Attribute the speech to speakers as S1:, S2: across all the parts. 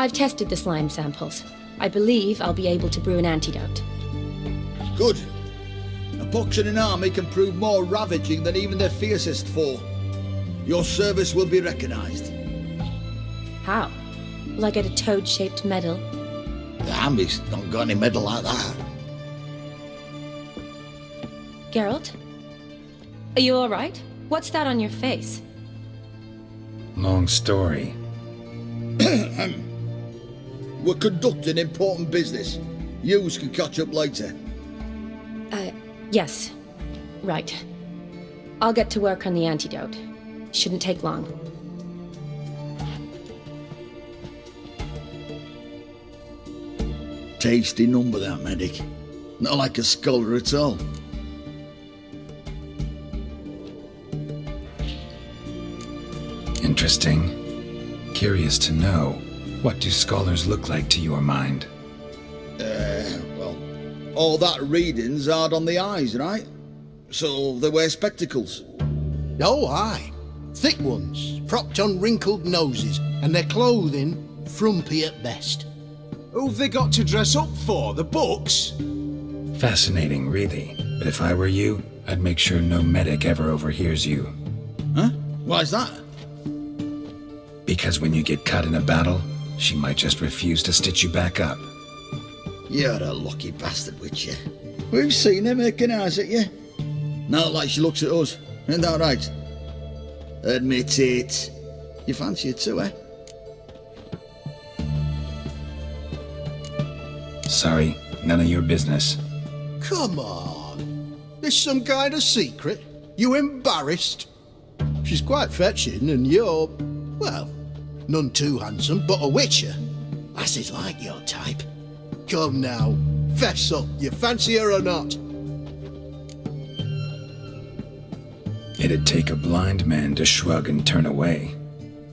S1: I've tested the slime samples. I believe I'll be able to brew an antidote.
S2: Good. A pox in an army can prove more ravaging than even their fiercest foe. Your service will be recognized.
S1: How? Will I get a toad-shaped medal?
S2: The army's not got any medal like that.
S1: Geralt? Are you alright? What's that on your face?
S3: Long story.
S2: We're conducting important business. Yous can catch up later.
S1: Yes. Right. I'll get to work on the antidote. Shouldn't take long.
S2: Tasty number, that medic. Not like a scholar at all.
S3: Interesting. Curious to know, what do scholars look like to your mind?
S2: Well, all that reading's hard on the eyes, right? So they wear spectacles.
S4: Oh, aye. Thick ones, propped on wrinkled noses, and their clothing frumpy at best.
S5: Who've they got to dress up for? The books?
S3: Fascinating, really. But if I were you, I'd make sure no medic ever overhears you.
S2: Huh? Why's that?
S3: Because when you get caught in a battle, she might just refuse to stitch you back up.
S2: You're a lucky bastard, Witcher. We've seen her making eyes at you. Not like she looks at us. Ain't that right? Admit it. You fancy it too, eh?
S3: Sorry, none of your business.
S4: Come on. This some kind of secret? You embarrassed? She's quite fetching, and you're, well, none too handsome, but a witcher. Lasses like your type. Come now, fess up, you fancy her or not?
S3: It'd take a blind man to shrug and turn away.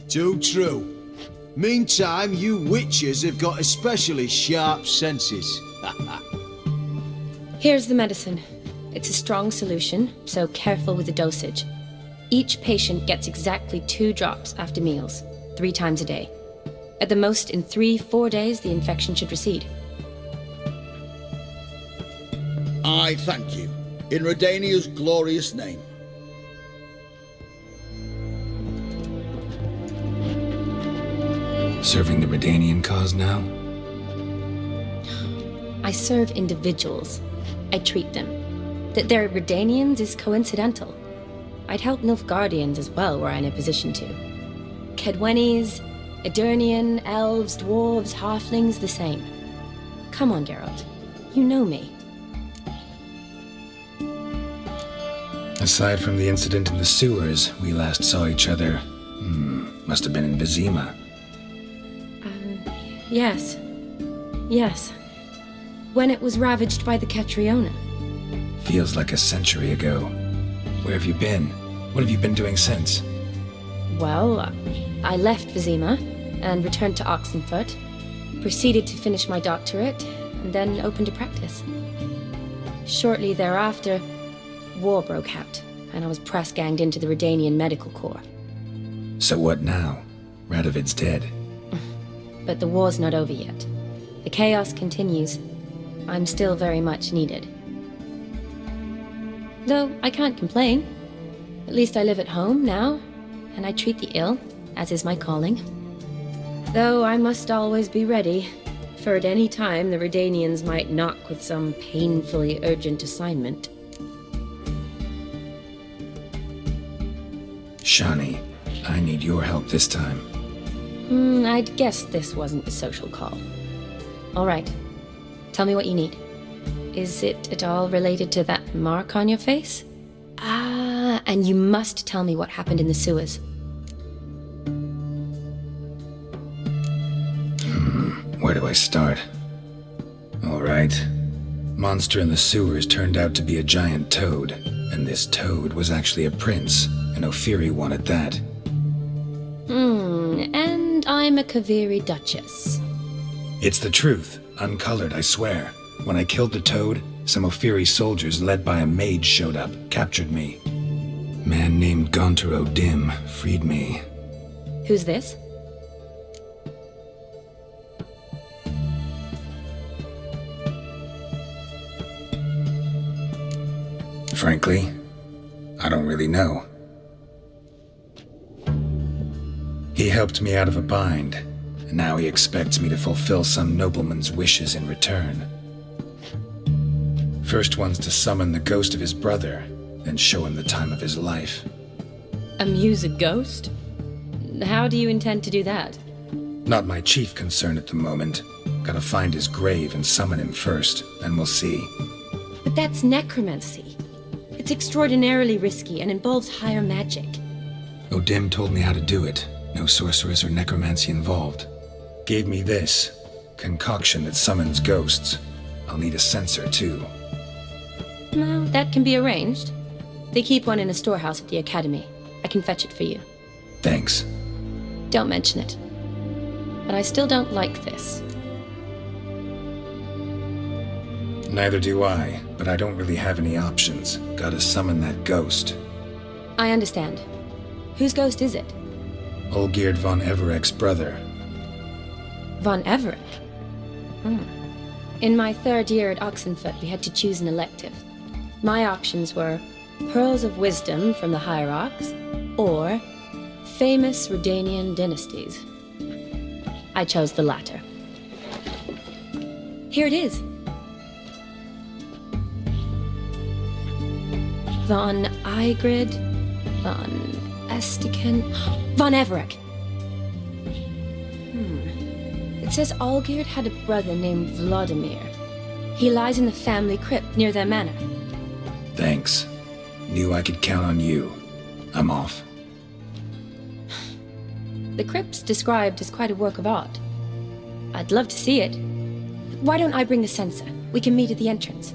S5: Too true. Meantime, you witches have got especially sharp senses.
S1: Here's the medicine. It's a strong solution, so careful with the dosage. Each patient gets exactly 2 drops after meals, 3 times a day. At the most, in 3-4 days, the infection should recede.
S2: I thank you. In Redania's glorious name.
S3: Serving the Redanian cause now?
S1: I serve individuals. I treat them. That they're Redanians is coincidental. I'd help Nilfgaardians as well were I in a position to. Kedwenis, Edirnian, elves, dwarves, halflings, the same. Come on, Geralt. You know me.
S3: Aside from the incident in the sewers, we last saw each other, must have been in Vizima.
S1: Yes. Yes. When it was ravaged by the Catriona.
S3: Feels like a century ago. Where have you been? What have you been doing since?
S1: Well, I left Vizima and returned to Oxenfoot, proceeded to finish my doctorate, and then opened a practice. Shortly thereafter, war broke out, and I was press-ganged into the Redanian Medical Corps.
S3: So what now? Radovid's dead.
S1: But the war's not over yet. The chaos continues. I'm still very much needed. Though I can't complain. At least I live at home now, and I treat the ill, as is my calling. Though I must always be ready, for at any time the Redanians might knock with some painfully urgent assignment.
S3: Shani, I need your help this time.
S1: I'd guess this wasn't the social call. All right. Tell me what you need. Is it at all related to that mark on your face? Ah, and you must tell me what happened in the sewers.
S3: Where do I start? All right. Monster in the sewers turned out to be a giant toad, and this toad was actually a prince, and Ophiri wanted that.
S1: And I'm a Kaviri Duchess.
S3: It's the truth, uncolored, I swear. When I killed the toad, some Ophiri soldiers led by a mage showed up, captured me. Man named Gonter O'Dim freed me.
S1: Who's this?
S3: Frankly, I don't really know. He helped me out of a bind, and now he expects me to fulfill some nobleman's wishes in return. First one's to summon the ghost of his brother, then show him the time of his life.
S1: Amuse a ghost? How do you intend to do that?
S3: Not my chief concern at the moment. Gotta find his grave and summon him first, then we'll see.
S1: But that's necromancy. It's extraordinarily risky and involves higher magic.
S3: Odim told me how to do it. No sorceress or necromancy involved. Gave me this concoction that summons ghosts. I'll need a censer too.
S1: No, that can be arranged. They keep one in a storehouse at the academy. I can fetch it for you.
S3: Thanks.
S1: Don't mention it. But I still don't like this.
S3: Neither do I, but I don't really have any options. Gotta summon that ghost.
S1: I understand. Whose ghost is it?
S3: Olgierd von Everek's brother.
S1: Von Everett? In my third year at Oxenfoot, we had to choose an elective. My options were Pearls of Wisdom from the Hierarchs, or Famous Redanian Dynasties. I chose the latter. Here it is. Von Igrid, Von Estiken, Von Everek. It says Olgierd had a brother named Vladimir. He lies in the family crypt near their manor.
S3: Thanks. Knew I could count on you. I'm off.
S1: The crypt's described as quite a work of art. I'd love to see it. Why don't I bring the censer? We can meet at the entrance.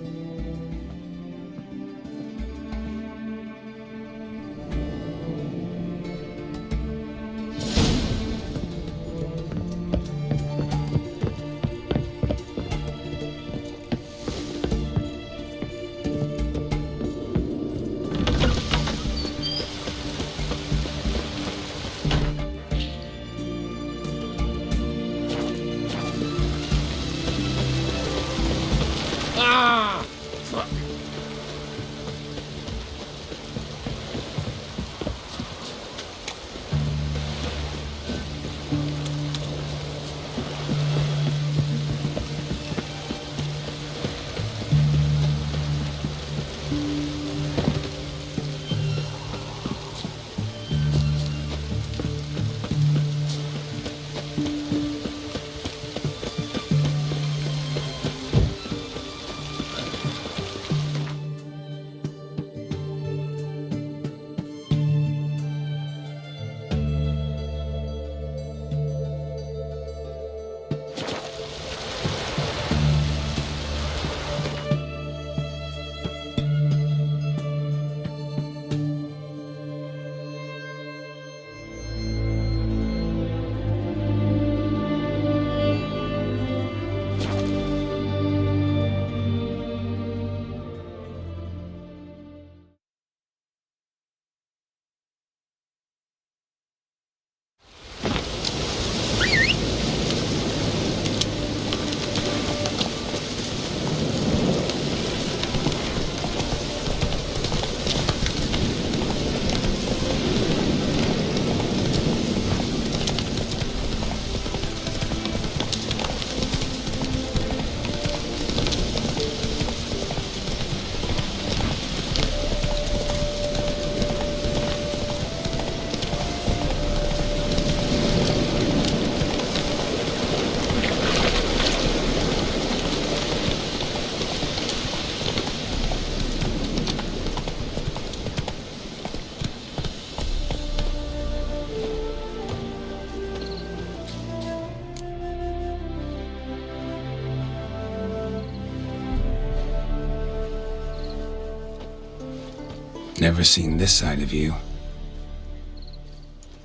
S3: Never seen this side of you.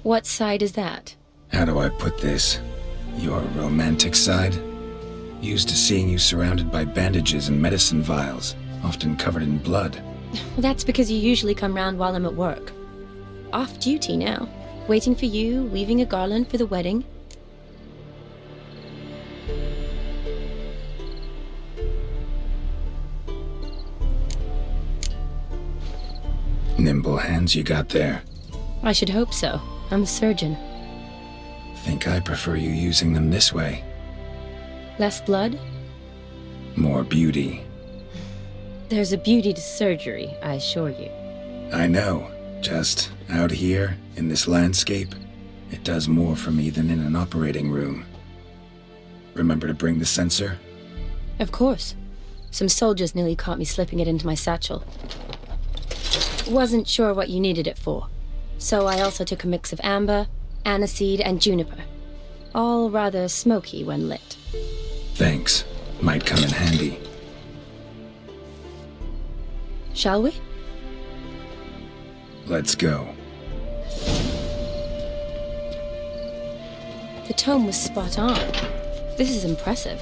S1: What side is that?
S3: How do I put this? Your romantic side? Used to seeing you surrounded by bandages and medicine vials, often covered in blood.
S1: Well, that's because you usually come round while I'm at work. Off duty now. Waiting for you, weaving a garland for the wedding.
S3: Nimble hands you got there.
S1: I should hope so. I'm a surgeon.
S3: Think I prefer you using them this way.
S1: Less blood?
S3: More beauty.
S1: There's a beauty to surgery, I assure you.
S3: I know. Just out here, in this landscape, it does more for me than in an operating room. Remember to bring the sensor?
S1: Of course. Some soldiers nearly caught me slipping it into my satchel. Wasn't sure what you needed it for, so I also took a mix of amber, aniseed, and juniper. All rather smoky when lit.
S3: Thanks. Might come in handy.
S1: Shall we?
S3: Let's go.
S1: The tome was spot on. This is impressive.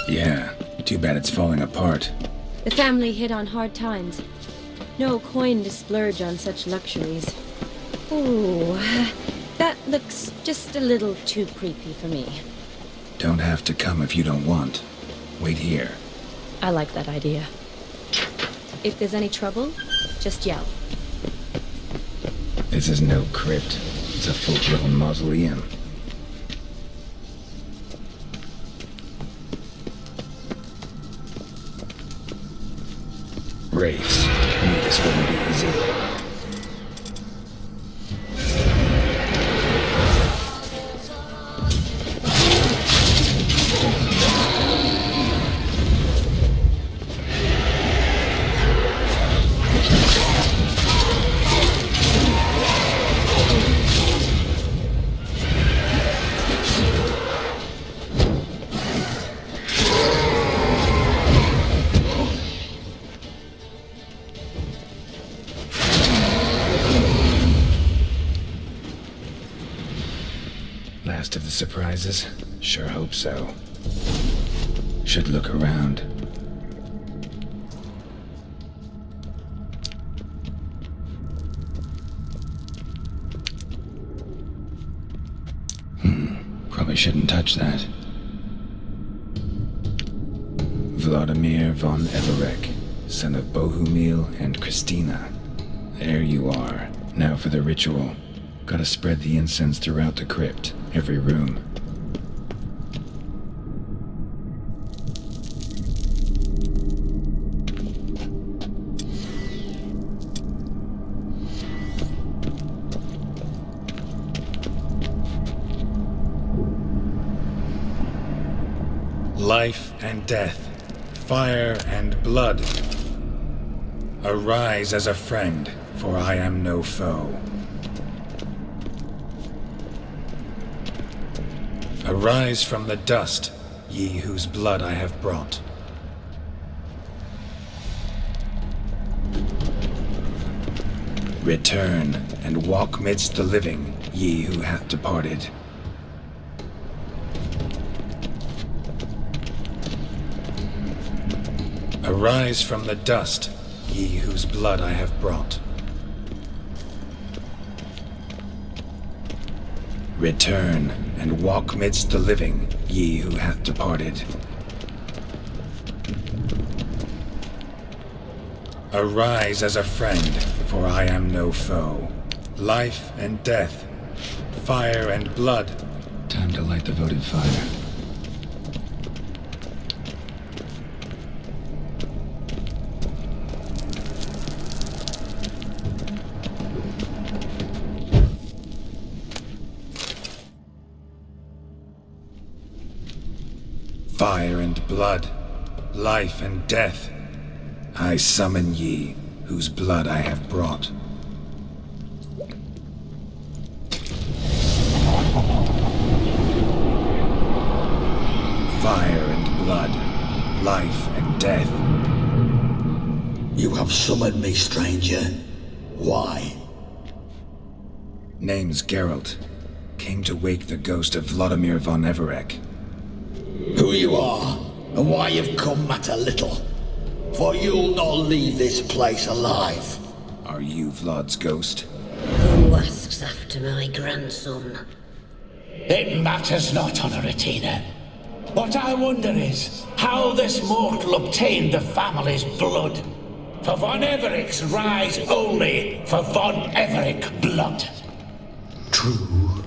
S3: Yeah, too bad it's falling apart.
S1: The family hit on hard times. No coin to splurge on such luxuries. Ooh, that looks just a little too creepy for me.
S3: Don't have to come if you don't want. Wait here.
S1: I like that idea. If there's any trouble, just yell.
S3: This is no crypt. It's a full-blown mausoleum. Wraiths. Knew this wouldn't be easy. Last of the surprises? Sure hope so. Should look around. Probably shouldn't touch that. Vladimir von Everek, son of Bohumil and Christina. There you are. Now for the ritual. Gotta spread the incense throughout the crypt, every room. Life and death, fire and blood. Arise as a friend, for I am no foe. Arise from the dust, ye whose blood I have brought. Return and walk midst the living, ye who hath departed. Arise from the dust, ye whose blood I have brought. Return and walk midst the living, ye who hath departed. Arise as a friend, for I am no foe. Life and death, fire and blood. Time to light the votive fire. Fire and blood, life and death, I summon ye, whose blood I have brought. Fire and blood, life and death.
S2: You have summoned me, stranger. Why?
S3: Name's Geralt. Came to wake the ghost of Vladimir von Everek.
S2: Who you are, and why you've come matter little. For you'll not leave this place alive.
S3: Are you Vlad's ghost?
S6: Who asks after my grandson?
S7: It matters not, Honoratina. What I wonder is how this mortal obtained the family's blood. For Von Everic's rise only for Von Everic blood.
S4: True.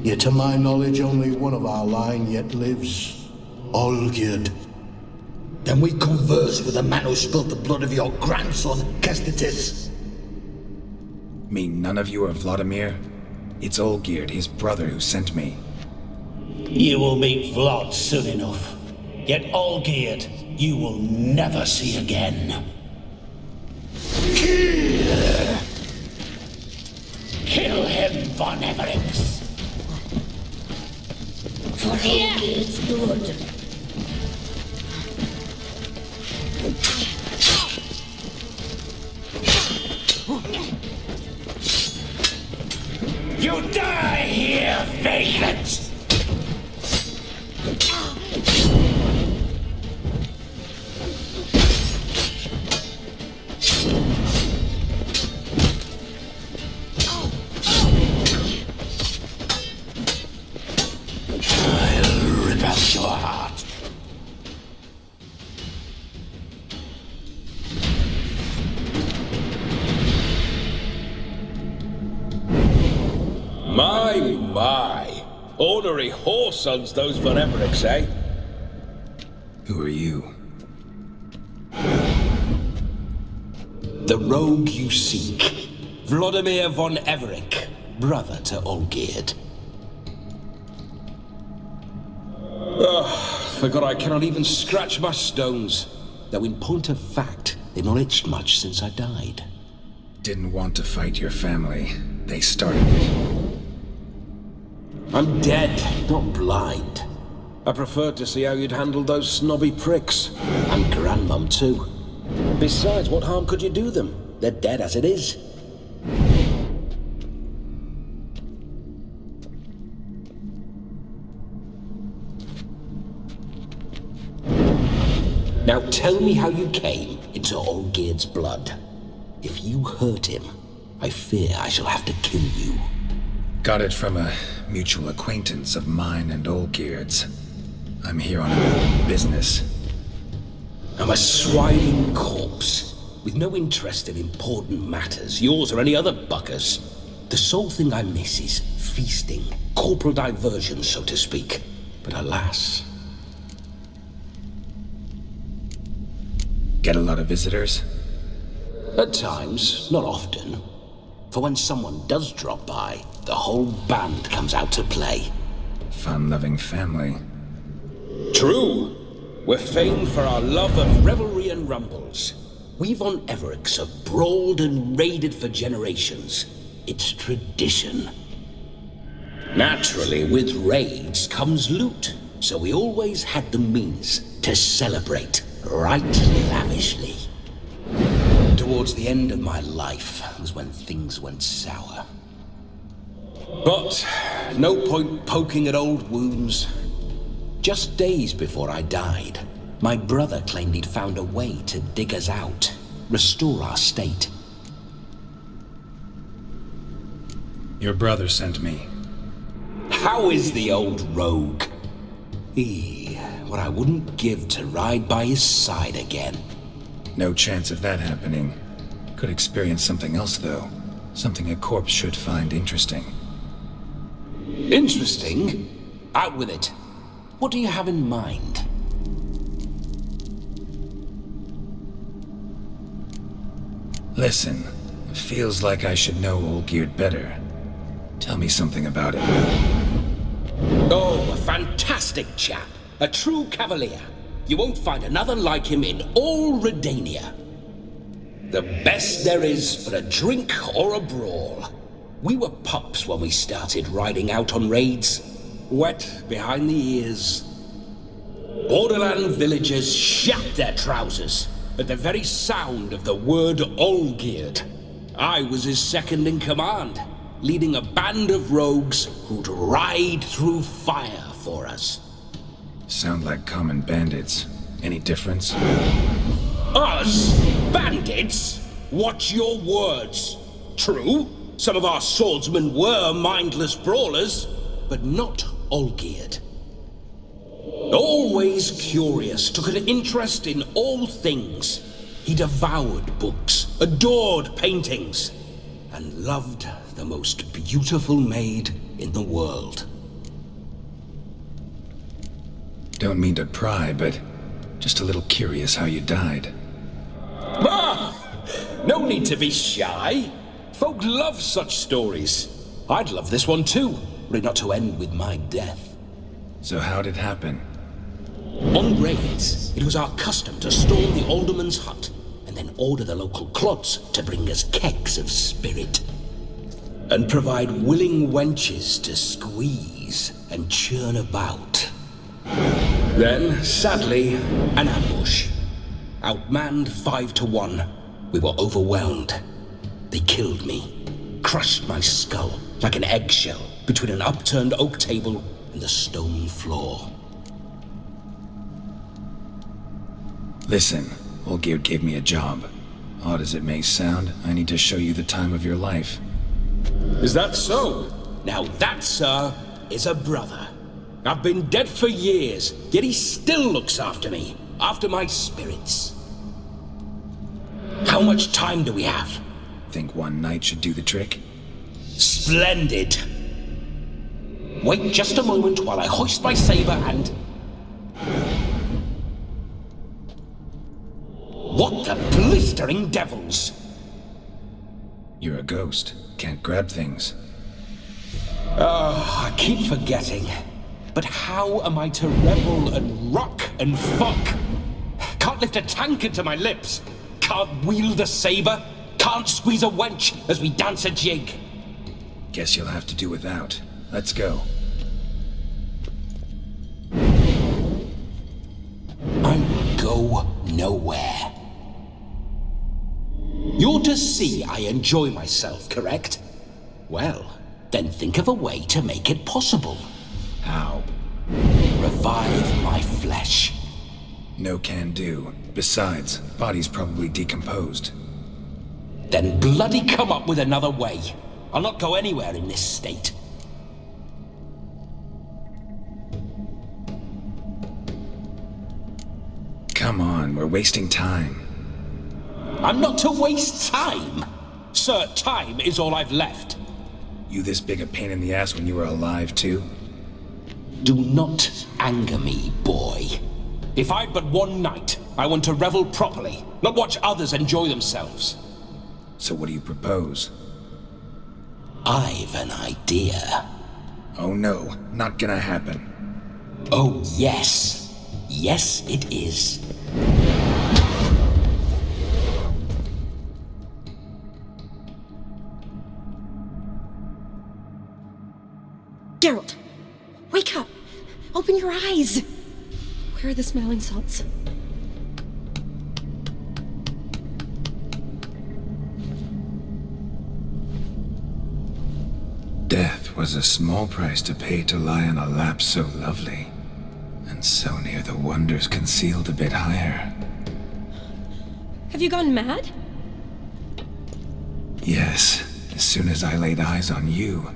S4: Yet to my knowledge, only one of our line yet lives. Olgierd.
S2: Then we converse with the man who spilled the blood of your grandson, Kestetis.
S3: Mean none of you are Vladimir? It's Olgierd, his brother, who sent me.
S7: You will meet Vlad soon enough. Yet Olgierd, you will never see again. Kill him, Von Evericks.
S6: For Olgierd's blood.
S7: You die here, vagrant! I'll rip out your heart.
S8: My. Ornery whoresons, those Von Evericks, eh?
S3: Who are you?
S9: The rogue you seek. Vladimir Von Everic, brother to Olgierd. Forgot I cannot even scratch my stones. Though in point of fact, they've not itched much since I died.
S3: Didn't want to fight your family. They started it.
S9: I'm dead, not blind. I preferred to see how you'd handled those snobby pricks. And Grandmum, too. Besides, what harm could you do them? They're dead as it is. Now tell me how you came into Olgierd's blood. If you hurt him, I fear I shall have to kill you.
S3: Got it from a mutual acquaintance of mine and Olgierd's. I'm here on a business.
S9: I'm a swiving corpse, with no interest in important matters, yours or any other buggers. The sole thing I miss is feasting, corporal diversion, so to speak. But alas...
S3: Get a lot of visitors?
S9: At times, not often. For when someone does drop by, the whole band comes out to play.
S3: Fun-loving family.
S9: True. We're famed for our love of revelry and rumbles. We Von Evericks have brawled and raided for generations. It's tradition. Naturally, with raids comes loot, so we always had the means to celebrate right lavishly. Towards the end of my life was when things went sour. But no point poking at old wounds. Just days before I died, my brother claimed he'd found a way to dig us out, restore our state.
S3: Your brother sent me.
S9: How is the old rogue? What I wouldn't give to ride by his side again.
S3: No chance of that happening. Could experience something else, though. Something a corpse should find interesting.
S9: Interesting? Out with it. What do you have in mind?
S3: Listen, feels like I should know Olgierd better. Tell me something about him.
S9: Oh, a fantastic chap. A true cavalier. You won't find another like him in all Redania. The best there is for a drink or a brawl. We were pups when we started riding out on raids. Wet behind the ears. Borderland villagers shat their trousers at the very sound of the word Olgierd. I was his second in command, leading a band of rogues who'd ride through fire for us.
S3: Sound like common bandits. Any difference?
S9: Us? Bandits? Watch your words. True, some of our swordsmen were mindless brawlers, but not Olgierd. Always curious, took an interest in all things. he devoured books, adored paintings, and loved the most beautiful maid in the world.
S3: Don't mean to pry, but just a little curious how you died.
S9: Ah! No need to be shy. Folk love such stories. I'd love this one too, were it not to end with my death.
S3: So how'd it happen?
S9: On raids, it was our custom to storm the alderman's hut and then order the local clods to bring us kegs of spirit. And provide willing wenches to squeeze and churn about. Then, sadly, an ambush. Outmanned 5-1, we were overwhelmed. They killed me, crushed my skull like an eggshell between an upturned oak table and the stone floor.
S3: Listen, Olgierd gave me a job. Odd as it may sound, I need to show you the time of your life.
S9: Is that so? Now that, sir, is a brother. I've been dead for years, yet he still looks after me, after my spirits. How much time do we have?
S3: Think one night should do the trick?
S9: Splendid! Wait just a moment while I hoist my saber and... What the blistering devils!
S3: You're a ghost. Can't grab things.
S9: I keep forgetting. But how am I to revel and rock and fuck? Can't lift a tankard to my lips. Can't wield a saber. Can't squeeze a wench as we dance a jig.
S3: Guess you'll have to do without. Let's go.
S9: I will go nowhere. You're to see I enjoy myself, correct? Well, then think of a way to make it possible.
S3: How?
S9: Revive my flesh.
S3: No can do. Besides, body's probably decomposed.
S9: Then bloody come up with another way. I'll not go anywhere in this state.
S3: Come on, we're wasting time.
S9: I'm not to waste time. Sir, time is all I've left.
S3: You this big a pain in the ass when you were alive, too?
S9: Do not anger me, boy. If I'd but one night, I want to revel properly, not watch others enjoy themselves.
S3: So what do you propose?
S9: I've an idea.
S3: Oh no, not gonna happen.
S9: Oh yes. Yes, it is.
S1: Geralt! Wake up! Open your eyes! Where are the smelling salts?
S3: Death was a small price to pay to lie on a lap so lovely, and so near the wonders concealed a bit higher.
S1: Have you gone mad?
S3: Yes, as soon as I laid eyes on you,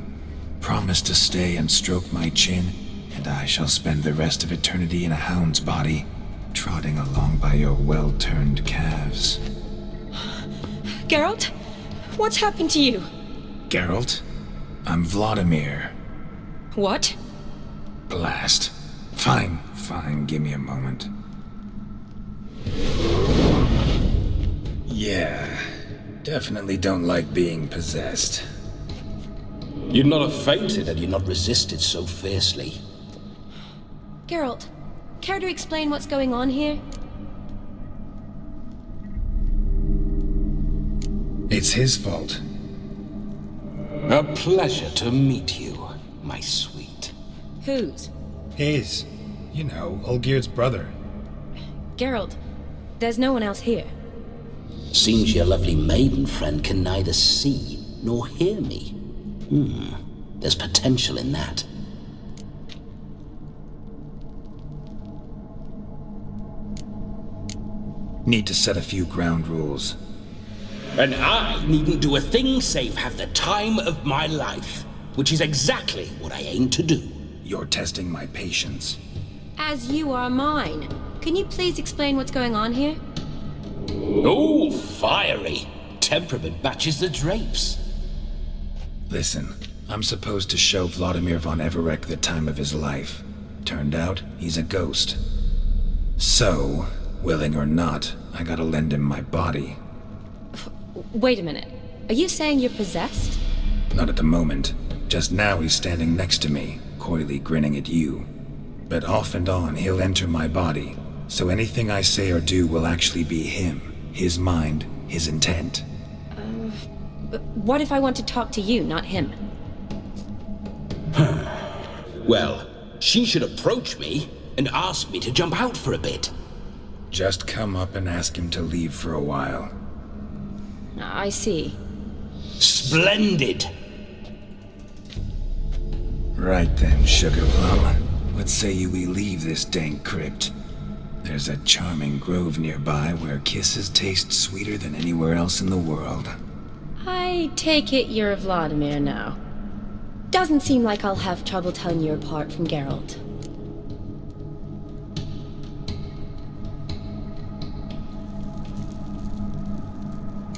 S3: promise to stay and stroke my chin, and I shall spend the rest of eternity in a hound's body, trotting along by your well-turned calves.
S1: Geralt? What's happened to you?
S3: Geralt? I'm Vladimir.
S1: What?
S3: Blast. Fine, give me a moment. Yeah, definitely don't like being possessed.
S9: You'd not have fainted had you not resisted so fiercely.
S1: Geralt, care to explain what's going on here?
S3: It's his fault.
S9: A pleasure to meet you, my sweet.
S1: Whose?
S3: His. You know, Olgierd's brother.
S1: Geralt, there's no one else here.
S9: Seems your lovely maiden friend can neither see nor hear me. There's potential in that.
S3: Need to set a few ground rules.
S9: And I needn't do a thing save have the time of my life, which is exactly what I aim to do.
S3: You're testing my patience.
S1: As you are mine. Can you please explain what's going on here?
S9: Oh, fiery. Temperament matches the drapes.
S3: Listen, I'm supposed to show Vladimir von Everec the time of his life. Turned out, he's a ghost. So, willing or not, I gotta lend him my body.
S1: Wait a minute. Are you saying you're possessed?
S3: Not at the moment. Just now he's standing next to me, coyly grinning at you. But off and on, he'll enter my body, so anything I say or do will actually be him, his mind, his intent.
S1: But what if I want to talk to you, not him?
S9: Well, she should approach me and ask me to jump out for a bit.
S3: Just come up and ask him to leave for a while.
S1: I see.
S9: Splendid!
S3: Right then, Sugar Plum. What say you we leave this dank crypt? There's a charming grove nearby where kisses taste sweeter than anywhere else in the world.
S1: I take it you're Vladimir now. Doesn't seem like I'll have trouble telling you apart from Geralt.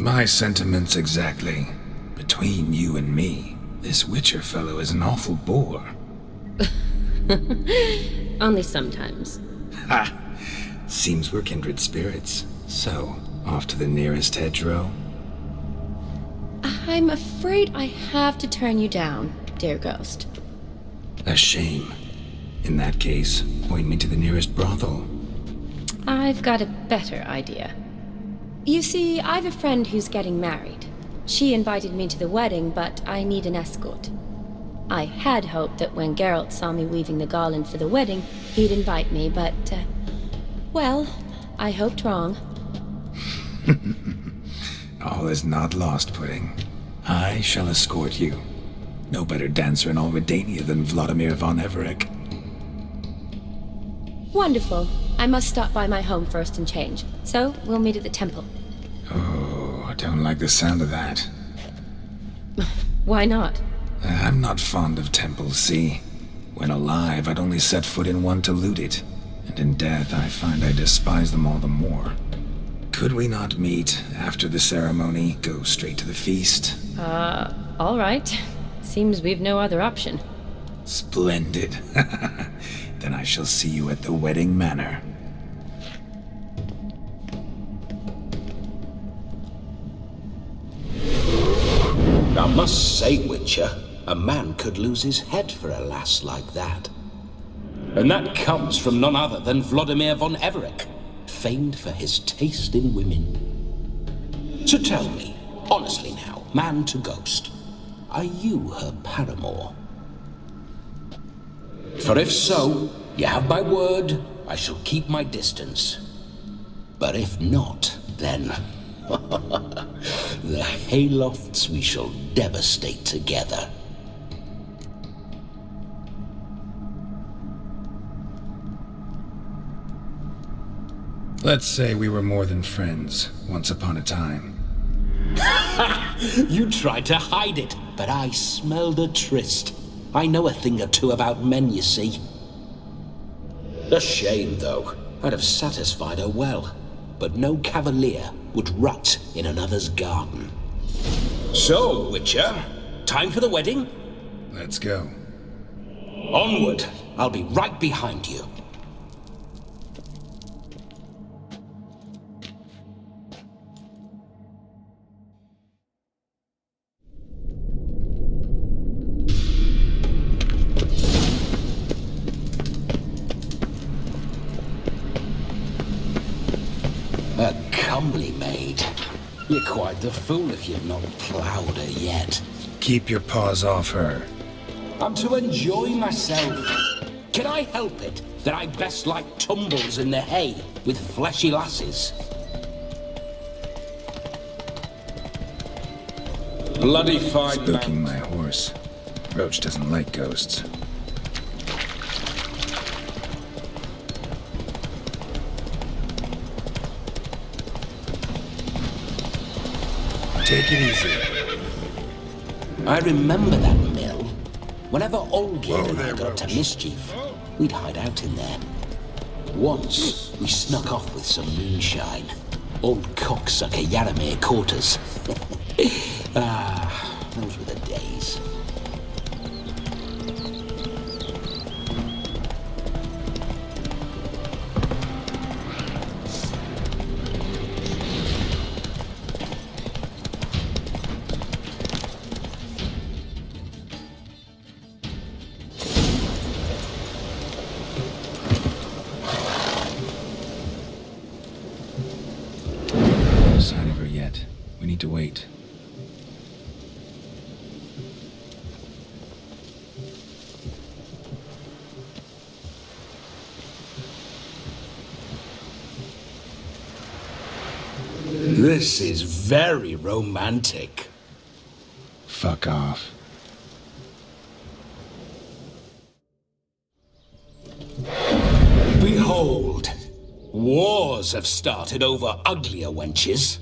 S3: My sentiments exactly. Between you and me, this Witcher fellow is an awful bore.
S1: Only sometimes.
S3: Ha! Seems we're kindred spirits. So, off to the nearest hedgerow?
S1: I'm afraid I have to turn you down, dear ghost.
S3: A shame. In that case, point me to the nearest brothel.
S1: I've got a better idea. You see, I've a friend who's getting married. She invited me to the wedding, but I need an escort. I had hoped that when Geralt saw me weaving the garland for the wedding, he'd invite me, but, well, I hoped wrong.
S3: All is not lost, Pudding. I shall escort you. No better dancer in all Redania than Vladimir von Everec.
S1: Wonderful. I must stop by my home first and change, so we'll meet at the temple.
S3: Oh, I don't like the sound of that.
S1: Why not?
S3: I'm not fond of temples, see? When alive, I'd only set foot in one to loot it, and in death I find I despise them all the more. Could we not meet after the ceremony, go straight to the feast?
S1: All right. Seems we've no other option.
S3: Splendid. Then I shall see you at the wedding manor.
S9: I must say, Witcher, a man could lose his head for a lass like that. And that comes from none other than Vladimir von Everec, famed for his taste in women. So tell me, honestly now, man to ghost, are you her paramour? For if so, you have my word, I shall keep my distance. But if not, then the haylofts we shall devastate together.
S3: Let's say we were more than friends, once upon a time.
S9: You tried to hide it, but I smelled a tryst. I know a thing or two about men, you see. A shame, though. I'd have satisfied her well, but no cavalier would rot in another's garden. So, Witcher, time for the wedding?
S3: Let's go.
S9: Onward! I'll be right behind you. A comely maid. You're quite the fool if you've not ploughed her yet.
S3: Keep your paws off her.
S9: I'm to enjoy myself. Can I help it that I best like tumbles in the hay with fleshy lasses? Bloody fine
S3: Spooking my horse. Roach doesn't like ghosts. Take it easy.
S9: I remember that mill. Whenever Olgierd and I got up to mischief, we'd hide out in there. Once, we snuck off with some moonshine. Old cocksucker Yaramir caught us. Those were the days.
S3: No sign of her yet. We need to wait.
S9: This is very romantic.
S3: Fuck off.
S9: Behold, wars have started over uglier wenches.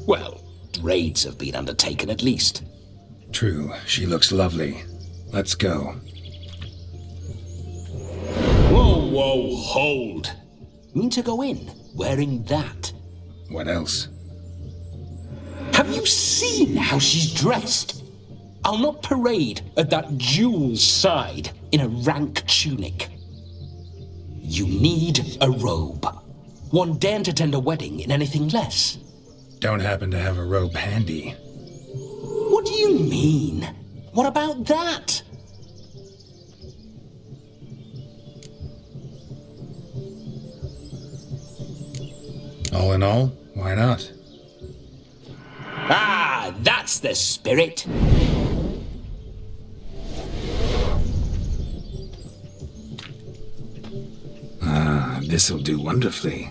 S9: Well, raids have been undertaken at least.
S3: True, she looks lovely. Let's go.
S9: Whoa, hold. Mean to go in wearing that?
S3: What else?
S9: Have you seen how she's dressed? I'll not parade at that jewel's side in a rank tunic. You need a robe. One daren't attend a wedding in anything less.
S3: Don't happen to have a robe handy.
S9: What do you mean? What about that?
S3: All in all, why not?
S9: Ah, that's the spirit.
S3: This'll do wonderfully.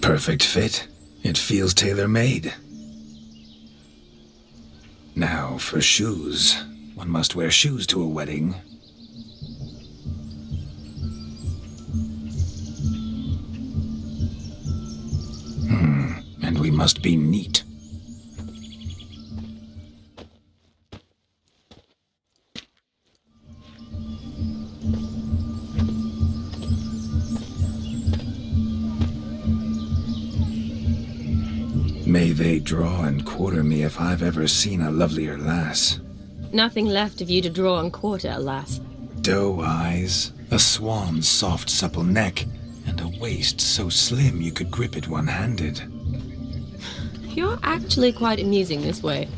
S3: Perfect fit. It feels tailor-made. Now for shoes. One must wear shoes to a wedding. And we must be neat. May they draw and quarter me if I've ever seen a lovelier lass.
S1: Nothing left of you to draw and quarter, alas.
S3: Doe eyes, a swan's soft supple neck, and a waist so slim you could grip it one-handed.
S1: You're actually quite amusing this way.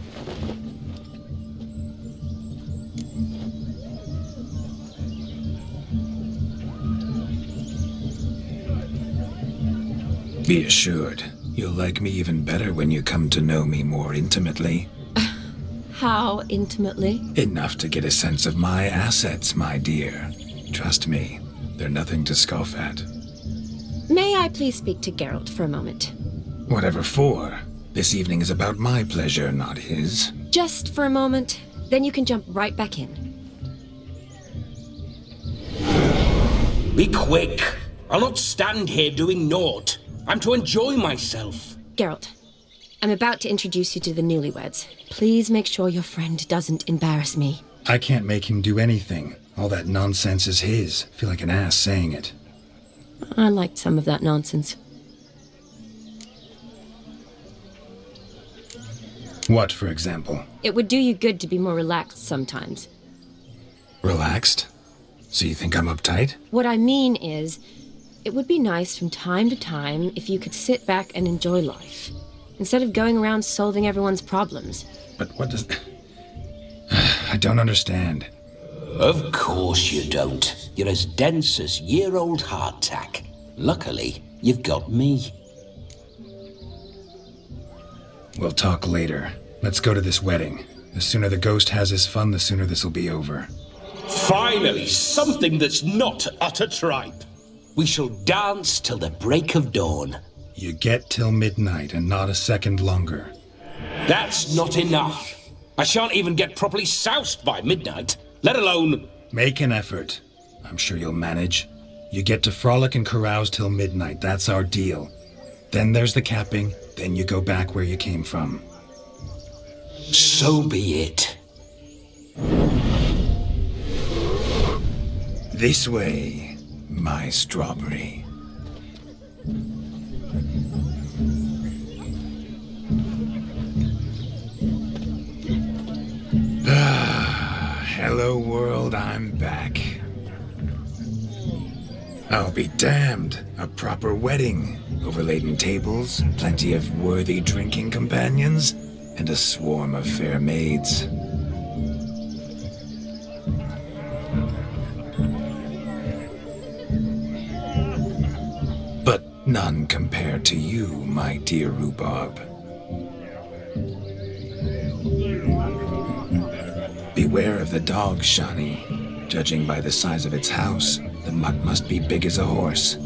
S3: Be assured, you'll like me even better when you come to know me more intimately.
S1: How intimately?
S3: Enough to get a sense of my assets, my dear. Trust me, they're nothing to scoff at.
S1: May I please speak to Geralt for a moment?
S3: Whatever for. This evening is about my pleasure, not his.
S1: Just for a moment, then you can jump right back in.
S9: Be quick. I'll not stand here doing naught. I'm to enjoy myself.
S1: Geralt, I'm about to introduce you to the newlyweds. Please make sure your friend doesn't embarrass me.
S3: I can't make him do anything. All that nonsense is his. Feel like an ass saying it.
S1: I liked some of that nonsense.
S3: What, for example?
S1: It would do you good to be more relaxed sometimes.
S3: Relaxed? So you think I'm uptight?
S1: What I mean is, it would be nice from time to time if you could sit back and enjoy life, instead of going around solving everyone's problems.
S3: But what does... I don't understand.
S9: Of course you don't. You're as dense as year-old hardtack. Luckily, you've got me.
S3: We'll talk later. Let's go to this wedding. The sooner the ghost has his fun, the sooner this'll be over.
S9: Finally, something that's not utter tripe. We shall dance till the break of dawn.
S3: You get till midnight and not a second longer.
S9: That's not enough. I shan't even get properly soused by midnight, let alone...
S3: Make an effort. I'm sure you'll manage. You get to frolic and carouse till midnight. That's our deal. Then there's the capping. Then you go back where you came from.
S9: So be it.
S3: This way, my strawberry. Hello world, I'm back. I'll be damned. A proper wedding. Overladen tables, plenty of worthy drinking companions, and a swarm of fair maids. But none compared to you, my dear rhubarb. Beware of the dog, Shani. Judging by the size of its house, the mutt must be big as a horse.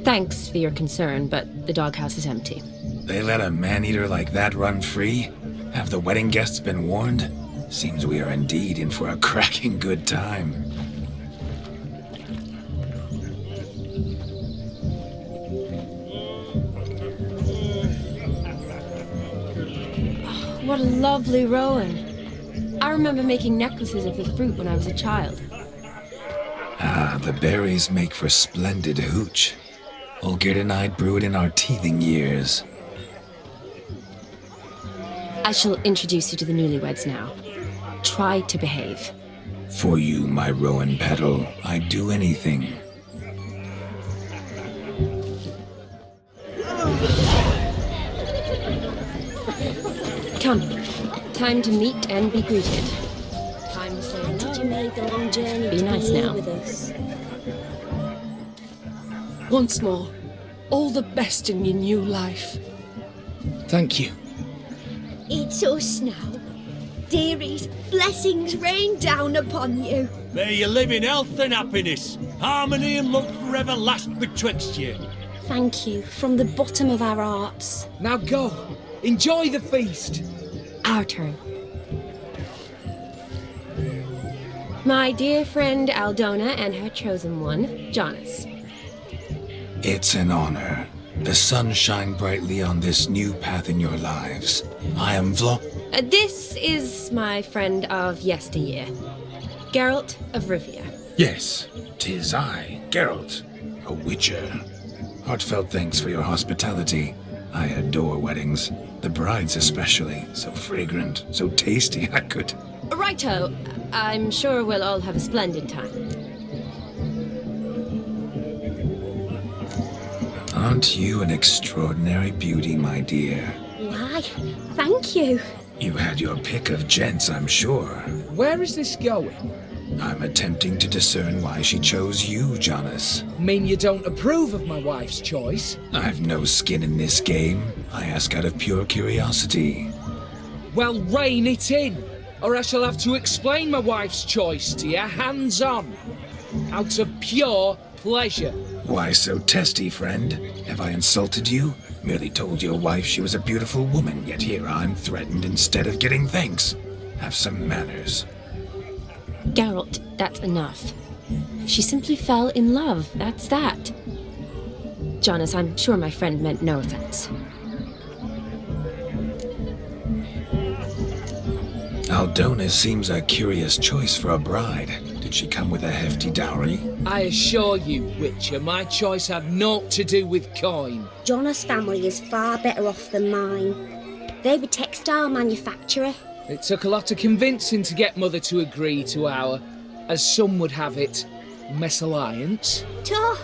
S1: Thanks for your concern, but the doghouse is empty.
S3: They let a man-eater like that run free? Have the wedding guests been warned? Seems we are indeed in for a cracking good time.
S1: What a lovely rowan. I remember making necklaces of the fruit when I was a child.
S3: Ah, the berries make for splendid hooch. Olgerd and I brewed in our teething years.
S1: I shall introduce you to the newlyweds now. Try to behave.
S3: For you, my rowan petal, I'd do anything.
S1: Come. Time to meet and be greeted. Time to say
S6: How did you make the long journey
S1: Be
S6: to
S1: nice
S6: be here
S1: now.
S6: with us?
S10: Once more, all the best in your new life.
S11: Thank you.
S12: It's us now. Dearies, blessings rain down upon you.
S13: May you live in health and happiness. Harmony and love forever last betwixt you.
S6: Thank you from the bottom of our hearts.
S11: Now go. Enjoy the feast.
S1: Our turn. My dear friend Aldona and her chosen one, Jonas.
S3: It's an honor. The sun shine brightly on this new path in your lives. I am
S1: This is my friend of yesteryear, Geralt of Rivia.
S3: Yes, 'tis I, Geralt, a witcher. Heartfelt thanks for your hospitality. I adore weddings. The brides especially. So fragrant, so tasty, I could...
S1: Righto. I'm sure we'll all have a splendid time.
S3: Aren't you an extraordinary beauty, my dear?
S12: Why, thank you.
S3: You had your pick of gents, I'm sure.
S11: Where is this going?
S3: I'm attempting to discern why she chose you, Jonas.
S11: Mean you don't approve of my wife's choice?
S3: I've no skin in this game. I ask out of pure curiosity.
S11: Well, rein it in, or I shall have to explain my wife's choice to you hands-on. Out of pure pleasure.
S3: Why so testy, friend? Have I insulted you? Merely told your wife she was a beautiful woman, yet here I'm threatened instead of getting thanks. Have some manners.
S1: Geralt, that's enough. She simply fell in love, that's that. Jonas, I'm sure my friend meant no offense.
S3: Aldona seems a curious choice for a bride. Did she come with a hefty dowry?
S11: I assure you, Witcher, my choice had naught to do with coin.
S12: Jonas' family is far better off than mine. They're a textile manufacturer.
S11: It took a lot of convincing to get Mother to agree to our, as some would have it, mesalliance.
S12: Talk.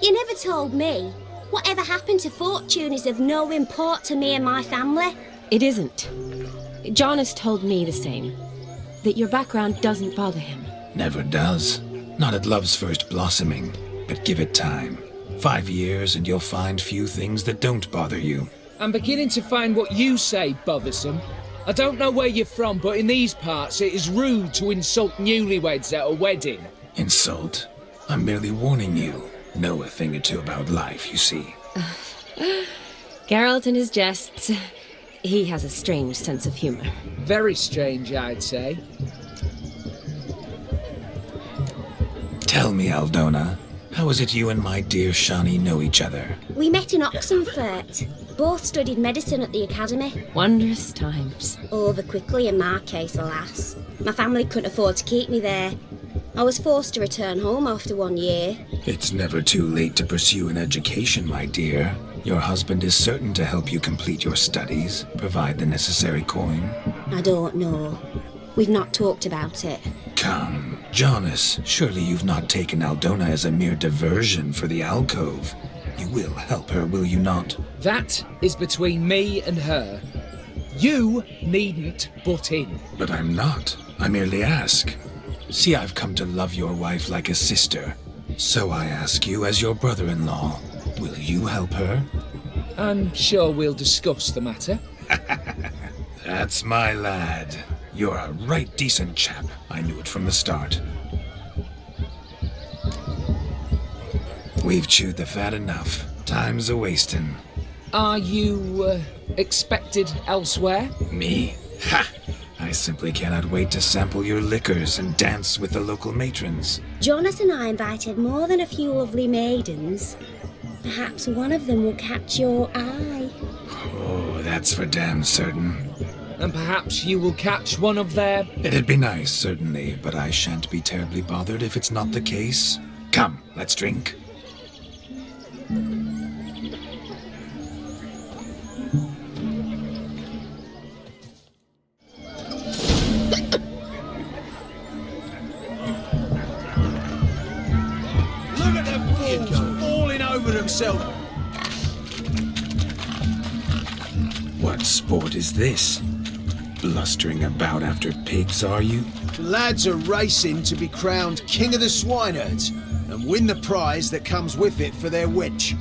S12: You never told me. Whatever happened to fortune is of no import to me and my family.
S1: It isn't. Jonas told me the same. That your background doesn't bother him.
S3: Never does. Not at love's first blossoming. But give it time. 5 years and you'll find few things that don't bother you.
S11: I'm beginning to find what you say bothersome. I don't know where you're from, but in these parts it is rude to insult newlyweds at a wedding.
S3: Insult? I'm merely warning you. Know a thing or two about life, you see.
S1: Geralt and his jests. He has a strange sense of humor.
S11: Very strange, I'd say.
S3: Tell me, Aldona, how is it you and my dear Shani know each other?
S12: We met in Oxenfurt. Both studied medicine at the academy.
S1: Wondrous times.
S12: Over quickly in my case, alas. My family couldn't afford to keep me there. I was forced to return home after 1 year.
S3: It's never too late to pursue an education, my dear. Your husband is certain to help you complete your studies, provide the necessary coin.
S12: I don't know. We've not talked about it.
S3: Come, Jonas, surely you've not taken Aldona as a mere diversion for the alcove. You will help her, will you not?
S11: That is between me and her. You needn't butt in.
S3: But I'm not. I merely ask. See, I've come to love your wife like a sister. So I ask you, as your brother-in-law, will you help her?
S11: I'm sure we'll discuss the matter.
S3: That's my lad. You're a right decent chap. I knew it from the start. We've chewed the fat enough. Time's a-wasting.
S11: Are you, expected elsewhere?
S3: Me? Ha! I simply cannot wait to sample your liquors and dance with the local matrons.
S12: Jonas and I invited more than a few lovely maidens. Perhaps one of them will catch your eye.
S3: Oh, that's for damn certain.
S11: And perhaps you will catch one of their...
S3: It'd be nice, certainly, but I shan't be terribly bothered if it's not the case. Come, let's drink.
S5: Look at them kids falling over themselves.
S3: What sport is this? Blustering about after pigs, are you?
S5: The lads are racing to be crowned King of the Swineherds and win the prize that comes with it for their wench.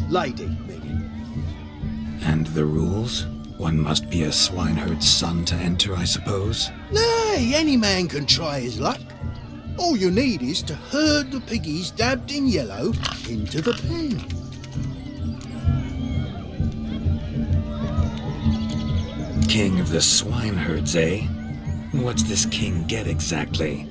S5: Lady, meaning.
S3: And the rules? One must be a swineherd's son to enter, I suppose?
S4: Nay, any man can try his luck. All you need is to herd the piggies dabbed in yellow into the pen.
S3: King of the Swineherds, eh? What's this king get exactly?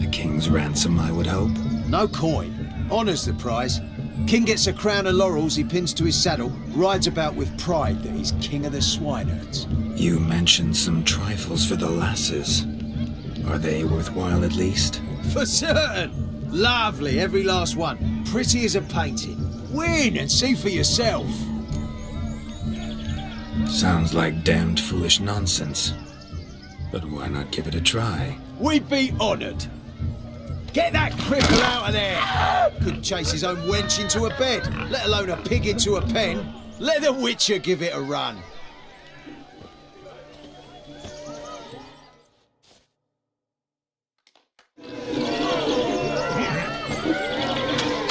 S3: A king's ransom, I would hope.
S5: No coin. Honours the prize. King gets a crown of laurels he pins to his saddle, rides about with pride that he's King of the Swineherds.
S3: You mentioned some trifles for the lasses. Are they worthwhile at least?
S5: For certain! Lovely, every last one. Pretty as a painting. Win and see for yourself.
S3: Sounds like damned foolish nonsense. But why not give it a try?
S5: We'd be honoured. Get that cripple out of there! Couldn't chase his own wench into a bed, let alone a pig into a pen. Let the Witcher give it a run.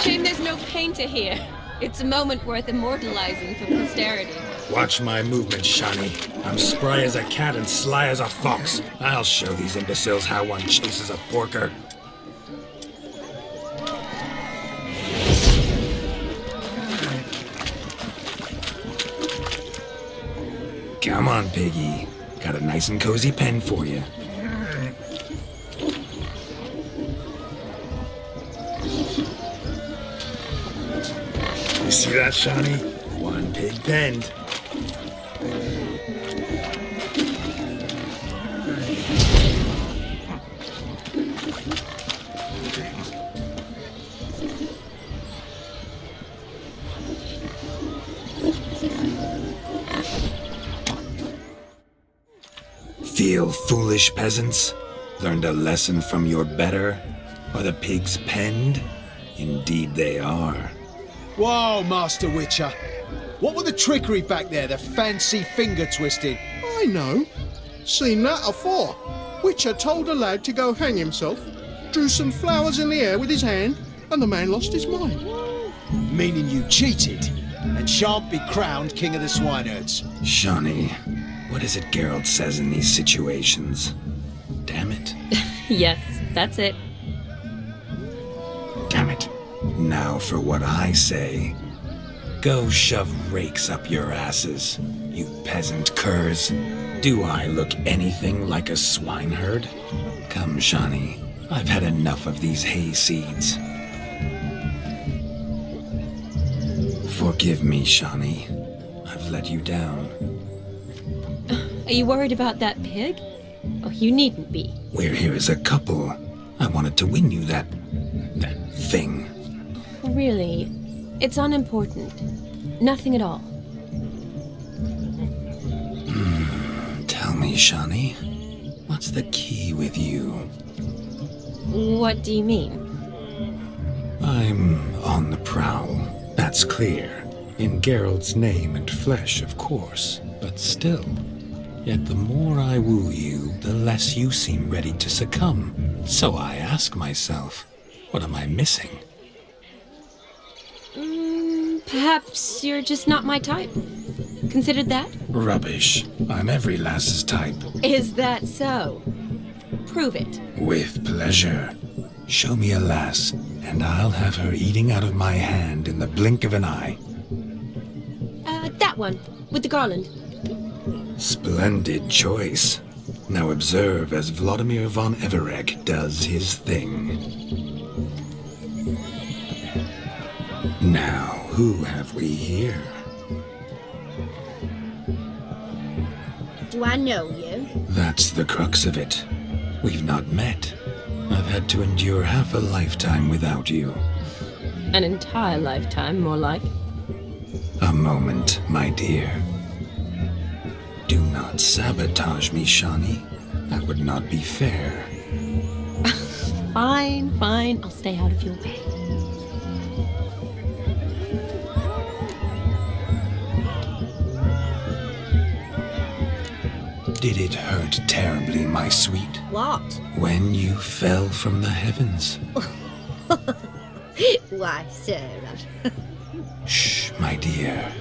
S1: Shame there's no painter here. It's a moment worth immortalizing for posterity.
S3: Watch my movement, Shani. I'm spry as a cat and sly as a fox. I'll show these imbeciles how one chases a porker. Come on, piggy. Got a nice and cozy pen for you. You see that, Shani? One pig penned. Feel foolish, peasants? Learned a lesson from your better? Are the pigs penned? Indeed they are.
S5: Whoa, Master Witcher. What were the trickery back there, the fancy finger twisting?
S4: I know. Seen that afore. Witcher told a lad to go hang himself, drew some flowers in the air with his hand, and the man lost his mind.
S5: Meaning you cheated, and shan't be crowned King of the Swineherds.
S3: Shani, what is it Geralt says in these situations? Damn it.
S1: Yes, that's it.
S3: Damn it. Now for what I say. Go shove rakes up your asses, you peasant curs. Do I look anything like a swineherd? Come, Shani. I've had enough of these hay seeds. Forgive me, Shani. I've let you down.
S1: Are you worried about that pig? Oh, you needn't be.
S3: We're here as a couple. I wanted to win you that thing.
S1: Really, it's unimportant. Nothing at all.
S3: Tell me, Shani, what's the key with you?
S1: What do you mean?
S3: I'm on the prowl, that's clear. In Geralt's name and flesh, of course, but still. Yet the more I woo you, the less you seem ready to succumb. So I ask myself, what am I missing?
S1: Perhaps you're just not my type. Considered that?
S3: Rubbish. I'm every lass's type.
S1: Is that so? Prove it.
S3: With pleasure. Show me a lass, and I'll have her eating out of my hand in the blink of an eye.
S1: That one, with the garland.
S3: Splendid choice. Now observe as Vladimir von Everegg does his thing. Now, who have we here?
S12: Do I know you?
S3: That's the crux of it. We've not met. I've had to endure half a lifetime without you.
S1: An entire lifetime, more like.
S3: A moment, my dear. Do not sabotage me, Shani. That would not be fair.
S1: Fine. I'll stay out of your way.
S3: Did it hurt terribly, my sweet?
S12: What?
S3: When you fell from the heavens.
S12: Why, Sarah.
S3: Shh, my dear.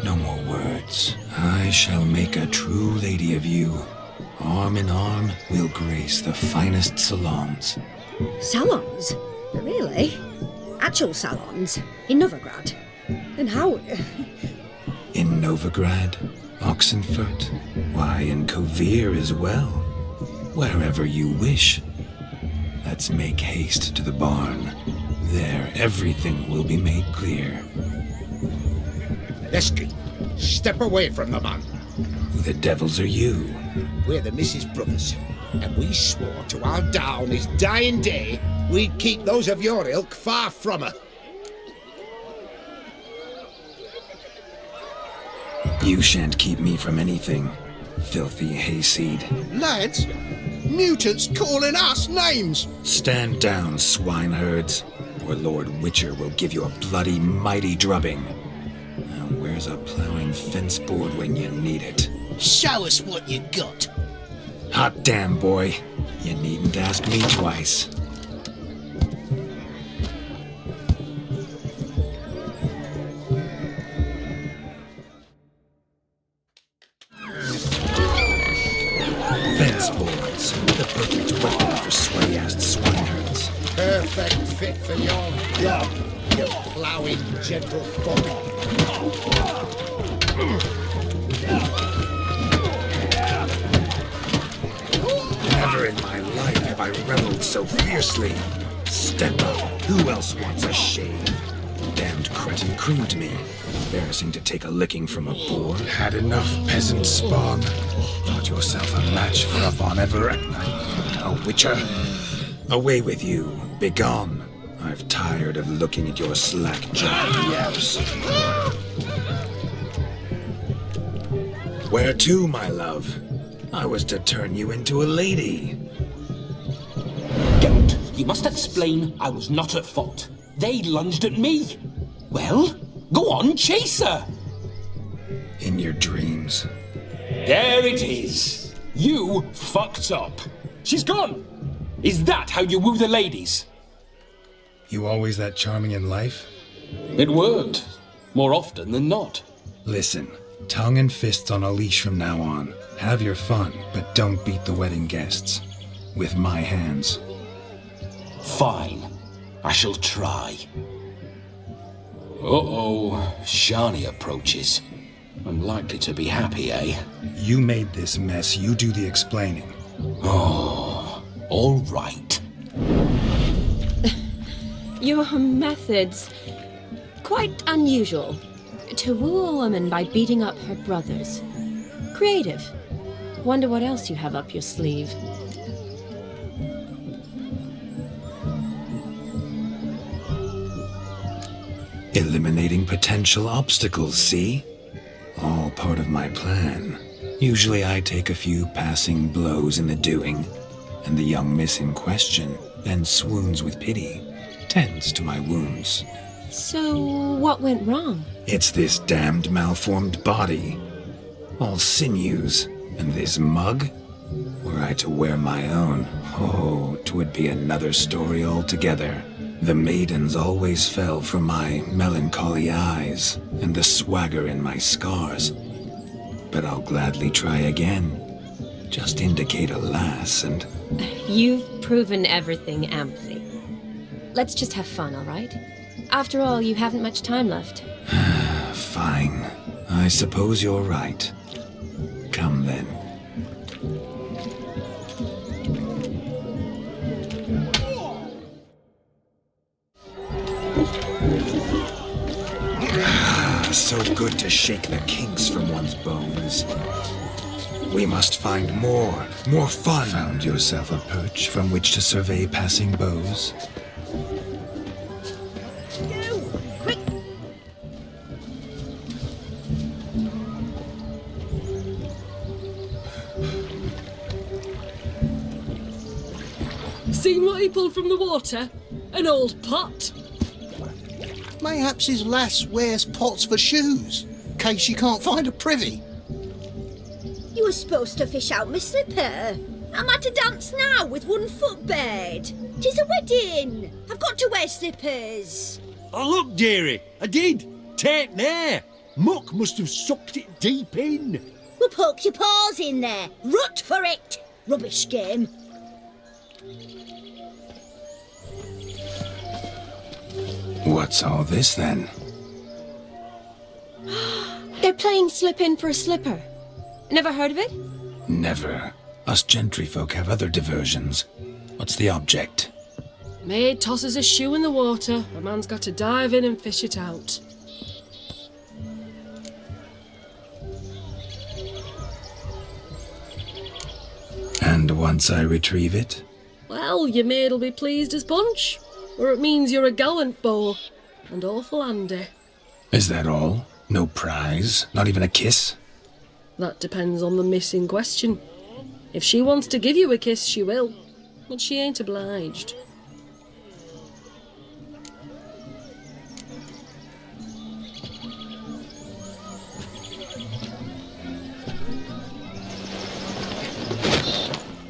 S3: No more words. I shall make a true lady of you. Arm in arm, we'll grace the finest salons.
S12: Salons? Really? Actual salons? In Novigrad? And how?
S3: In Novigrad, Oxenfurt, why, in Kovir as well. Wherever you wish. Let's make haste to the barn. There, everything will be made clear.
S14: Lesky, step away from the man.
S3: Who the devils are you?
S14: We're the Mrs. Brothers, and we swore to our down on his dying day we'd keep those of your ilk far from her.
S3: You shan't keep me from anything, filthy hayseed.
S4: Lads, mutants calling us names!
S3: Stand down, swineherds, or Lord Witcher will give you a bloody mighty drubbing. Now where's a plowing fence board when you need it?
S4: Show us what you got.
S3: Hot damn, boy. You needn't ask me twice. Fence boards, the perfect weapon for sweaty-assed swineherds.
S14: Perfect fit for your job, you ploughing gentle fuck.
S3: Never in my life have I reveled so fiercely. Step up. Who else wants a shave? Damned cretin creamed me. Embarrassing to take a licking from a boar. Had enough, peasant spawn. Thought yourself a match for a Von Everett. A witcher. Away with you. Begone. I've tired of looking at your slack-jawed yaps. Where to, my love? I was to turn you into a lady.
S9: Geralt, you must explain I was not at fault. They lunged at me. Well, go on, chase her.
S3: In your dreams.
S9: There it is. You fucked up. She's gone. Is that how you woo the ladies?
S3: You always that charming in life?
S9: It worked. More often than not.
S3: Listen, tongue and fists on a leash from now on. Have your fun, but don't beat the wedding guests. With my hands.
S9: Fine. I shall try. Uh-oh. Shani approaches. I'm likely to be happy, eh?
S3: You made this mess. You do the explaining.
S9: Oh, all right.
S1: Your methods... quite unusual. To woo a woman by beating up her brothers. Creative. Wonder what else you have up your sleeve.
S3: Eliminating potential obstacles, see? All part of my plan. Usually I take a few passing blows in the doing, and the young miss in question then swoons with pity, tends to my wounds.
S1: So, what went wrong?
S3: It's this damned malformed body. All sinews, and this mug? Were I to wear my own, oh, 'twould be another story altogether. The maidens always fell for my melancholy eyes and the swagger in my scars. But I'll gladly try again. Just indicate a lass and...
S1: You've proven everything amply. Let's just have fun, all right? After all, you haven't much time left.
S3: Fine. I suppose you're right. Come then. So good to shake the kinks from one's bones. We must find more fun. Found yourself a perch from which to survey passing bows?
S12: Quick!
S10: Seen what he pulled from the water? An old pot?
S4: Mayhaps his lass wears pots for shoes, case she can't find a privy.
S12: You were supposed to fish out my slipper. I'm at a dance now with one foot bared. 'Tis a wedding. I've got to wear slippers.
S13: Oh, look, dearie, I did. Take there. Muck must have sucked it deep in.
S12: Well, poke your paws in there. Rut for it. Rubbish game.
S3: What's all this then?
S1: They're playing slip in for a slipper. Never heard of it?
S3: Never. Us gentry folk have other diversions. What's the object?
S10: Maid tosses a shoe in the water. A man's got to dive in and fish it out.
S3: And once I retrieve it?
S10: Well, your maid'll be pleased as punch. Or it means you're a gallant beau. And awful handy.
S3: Is that all? No prize? Not even a kiss?
S10: That depends on the miss in question. If she wants to give you a kiss, she will. But she ain't obliged.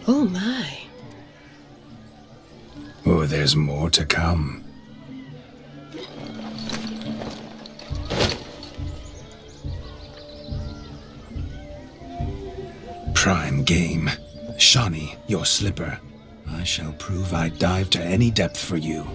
S10: Oh my.
S3: Oh, there's more to come. Prime game. Shani, your slipper. I shall prove I'd dive to any depth for you.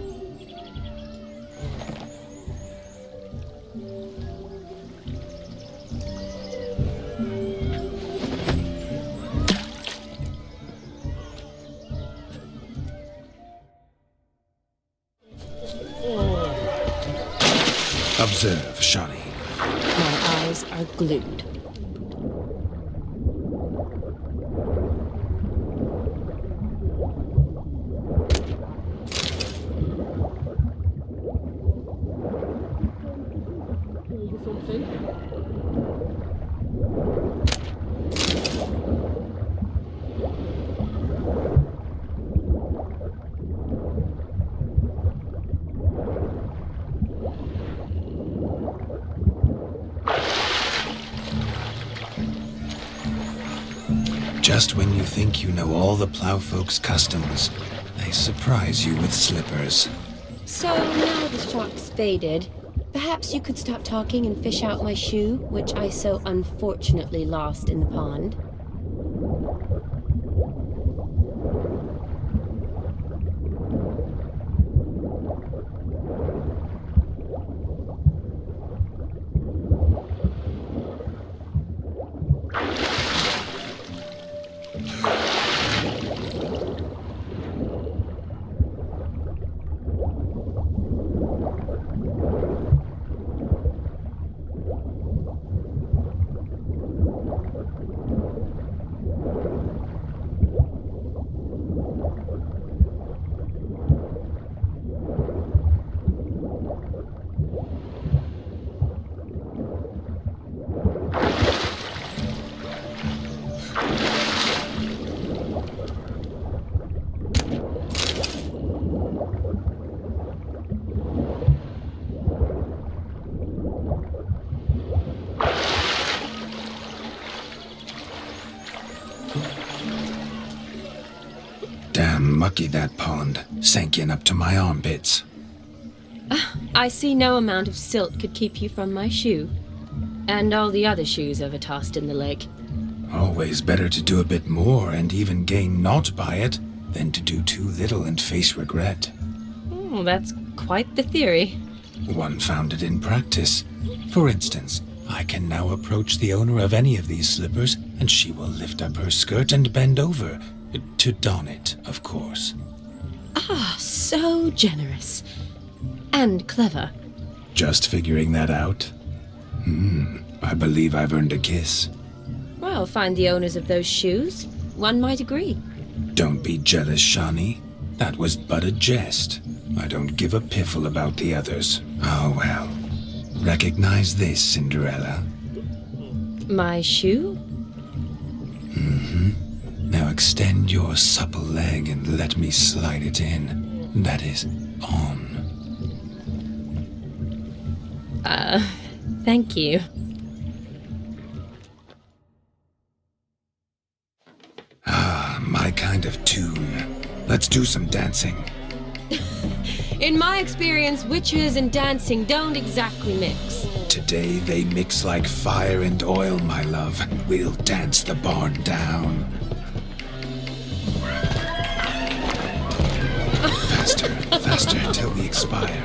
S3: Observe, Shani.
S1: My eyes are glued.
S3: Just when you think you know all the plowfolk's customs, they surprise you with slippers.
S1: So now the shock's faded, perhaps you could stop talking and fish out my shoe, which I so unfortunately lost in the pond.
S3: lucky that pond sank in up to my armpits.
S1: I see no amount of silt could keep you from my shoe. And all the other shoes ever tossed in the lake.
S3: Always better to do a bit more and even gain naught by it than to do too little and face regret.
S1: Oh, that's quite the theory.
S3: One founded in practice. For instance, I can now approach the owner of any of these slippers, and she will lift up her skirt and bend over. To don it, of course.
S1: Ah, so generous. And clever.
S3: Just figuring that out? I believe I've earned a kiss.
S1: Well, find the owners of those shoes. One might agree.
S3: Don't be jealous, Shani. That was but a jest. I don't give a piffle about the others. Oh well. Recognize this, Cinderella.
S1: My shoe?
S3: Now extend your supple leg and let me slide it in. That is, on.
S1: Thank you.
S3: My kind of tune. Let's do some dancing.
S1: In my experience, witches and dancing don't exactly mix.
S3: Today they mix like fire and oil, my love. We'll dance the barn down. Faster, faster till we expire.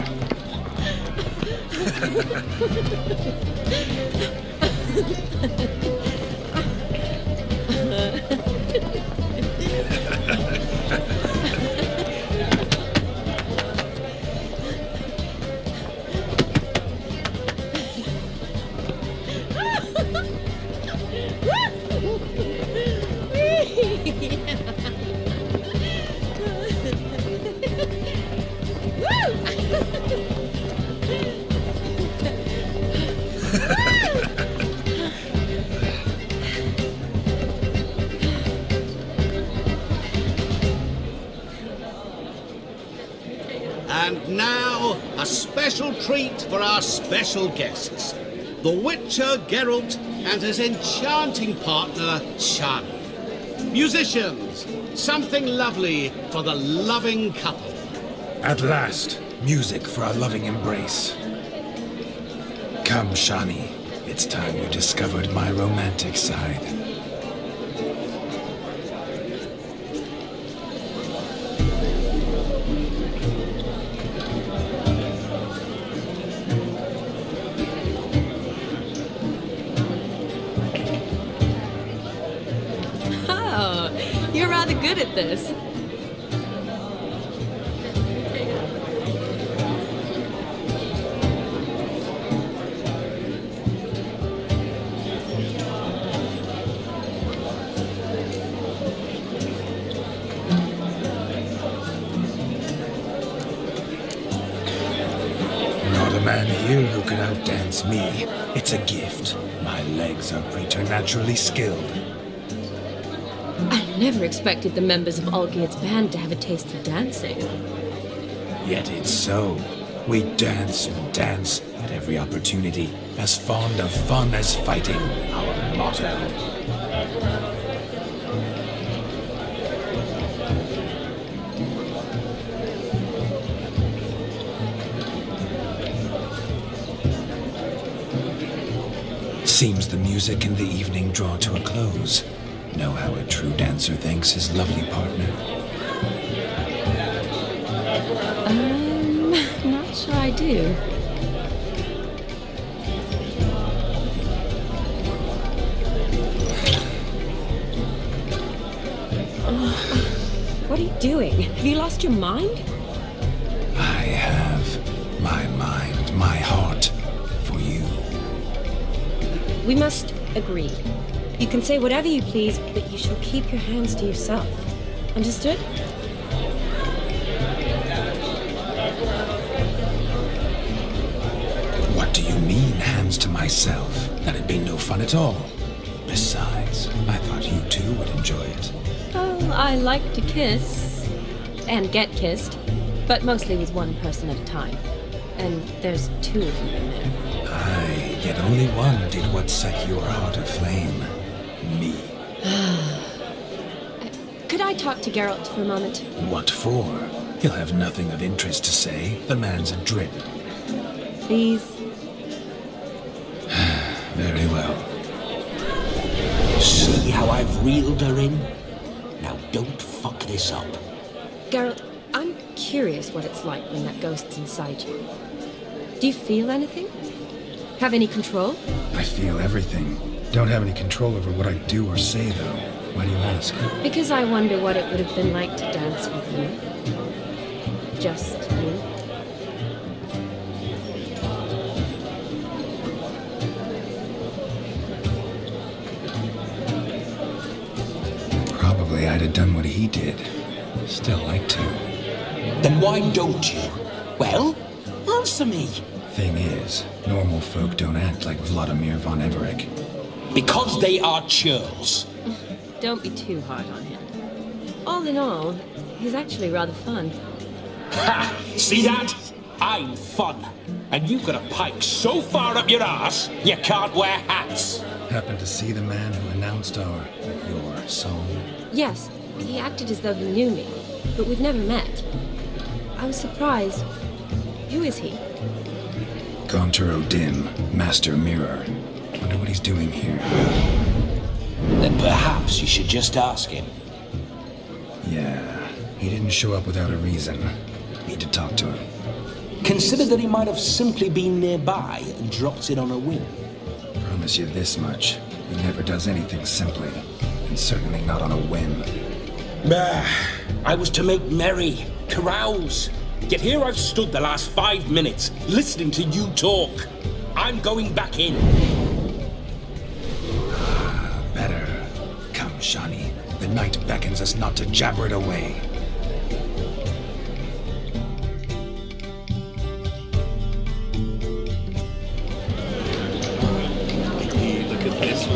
S15: And now, a special treat for our special guests. The Witcher Geralt and his enchanting partner, Shani. Musicians, something lovely for the loving couple.
S3: At last, music for our loving embrace. Come, Shani. It's time you discovered my romantic side.
S1: Oh, you're rather good at this.
S3: Man here who can outdance me. It's a gift. My legs are preternaturally skilled.
S1: I never expected the members of Olgierd's band to have a taste for dancing.
S3: Yet it's so. We dance and dance at every opportunity, as fond of fun as fighting, our motto. Seems the music and the evening draw to a close. Know how a true dancer thanks his lovely partner?
S1: Not sure I do. What are you doing? Have you lost your mind?
S3: I have my mind, my heart for you.
S1: We must agree. You can say whatever you please, but you shall keep your hands to yourself. Understood?
S3: What do you mean, hands to myself? That'd be no fun at all. Besides, I thought you too would enjoy it.
S1: Oh, I like to kiss. And get kissed. But mostly with one person at a time. And there's two of you in there.
S3: Aye, yet only one did what set your heart aflame. Me.
S1: Could I I talk to Geralt for a moment?
S3: What for? He'll have nothing of interest to say. The man's adrip.
S1: Please.
S3: Very well.
S9: See how I've reeled her in? Now don't fuck this up.
S1: Geralt, I'm curious what it's like when that ghost's inside you. Do you feel anything? Have any control?
S3: I feel everything. Don't have any control over what I do or say, though. Why do you ask?
S1: Because I wonder what it would have been like to dance with you. Just you.
S3: Probably I'd have done what he did. Still like to.
S9: Then why don't you? Well, answer me.
S3: Thing is, normal folk don't act like Vladimir von Everec.
S9: Because they are churls.
S1: Don't be too hard on him. All in all, he's actually rather fun.
S9: Ha! See that? I'm fun. And you've got a pike so far up your arse, you can't wear hats.
S3: Happened to see the man who announced your song?
S1: Yes, he acted as though he knew me, but we've never met. I was surprised. Who is he?
S3: Guinter O'Dim, Master Mirror. Wonder what he's doing here.
S9: Then perhaps you should just ask him.
S3: Yeah, he didn't show up without a reason. Need to talk to him.
S9: Consider that he might have simply been nearby and dropped it on a whim.
S3: Promise you this much. He never does anything simply, and certainly not on a whim.
S9: Bah! I was to make merry, carouse. Yet here I've stood the last 5 minutes, listening to you talk. I'm going back in.
S3: Better. Come, Shani. The night beckons us not to jabber it away.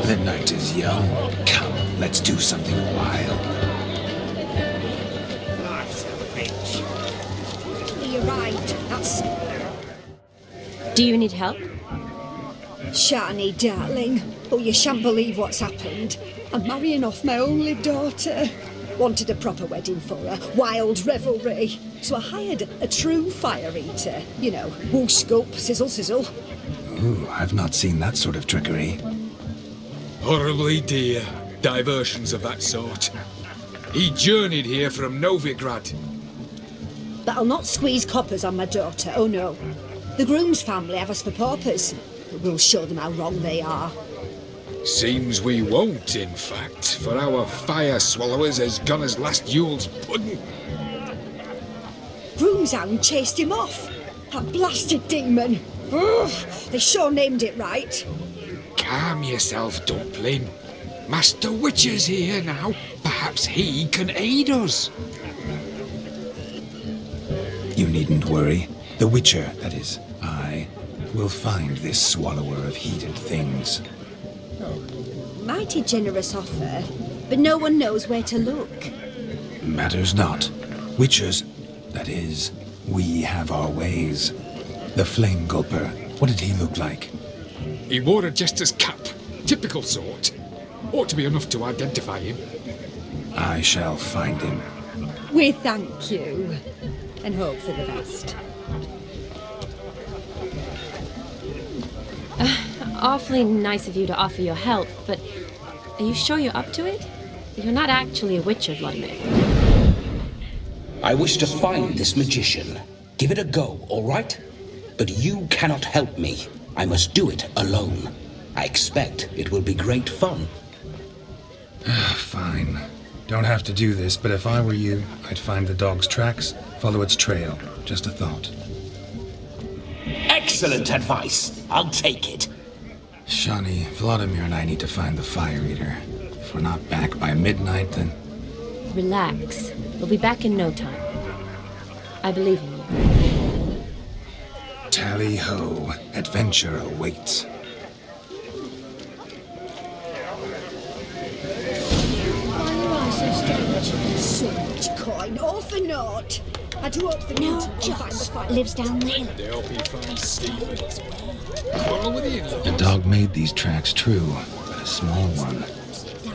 S3: The night is young. Come, let's do something wild.
S12: You're right, that's...
S1: Do you need help?
S12: Shani, darling. Oh, you shan't believe what's happened. I'm marrying off my only daughter. Wanted a proper wedding for her, wild revelry. So I hired a true fire eater. You know, whoosh, scoop, sizzle, sizzle.
S3: Ooh, I've not seen that sort of trickery.
S11: Horribly dear diversions of that sort. He journeyed here from Novigrad.
S12: But I'll not squeeze coppers on my daughter, oh no. The groom's family have us for paupers. But we'll show them how wrong they are.
S11: Seems we won't, in fact, for our fire swallowers has gone as last Yule's pudding.
S12: Groom's hound chased him off. That blasted demon. Ugh, they sure named it right.
S11: Calm yourself, Dumpling. Master Witcher's here now. Perhaps he can aid us.
S3: You needn't worry. The Witcher, that is, I, will find this swallower of heated things.
S12: Mighty generous offer, but no one knows where to look.
S3: Matters not. Witchers, that is, we have our ways. The Flame Gulper, what did he look like?
S11: He wore a jester's cap. Typical sort. Ought to be enough to identify him.
S3: I shall find him.
S12: We thank you, and hope for the best.
S1: Awfully nice of you to offer your help, but are you sure you're up to it? You're not actually a witcher, Vladimir.
S9: I wish to find this magician. Give it a go, all right? But you cannot help me. I must do it alone. I expect it will be great fun.
S3: Fine. Don't have to do this, but if I were you, I'd find the dog's tracks, follow its trail. Just a thought.
S9: Excellent advice. I'll take it.
S3: Shani, Vladimir and I need to find the fire eater. If we're not back by midnight, then...
S1: Relax. We'll be back in no time. I believe in you.
S3: Tally-ho. Adventure awaits.
S12: Why are I so strange? So much coin, all for naught. I do hope the
S6: No,
S12: meeting will find the
S6: Joss
S12: fire.
S6: lives down the hill.
S11: They'll be fine. Quarrel with the in-laws.
S3: The dog made these tracks true, but a small one.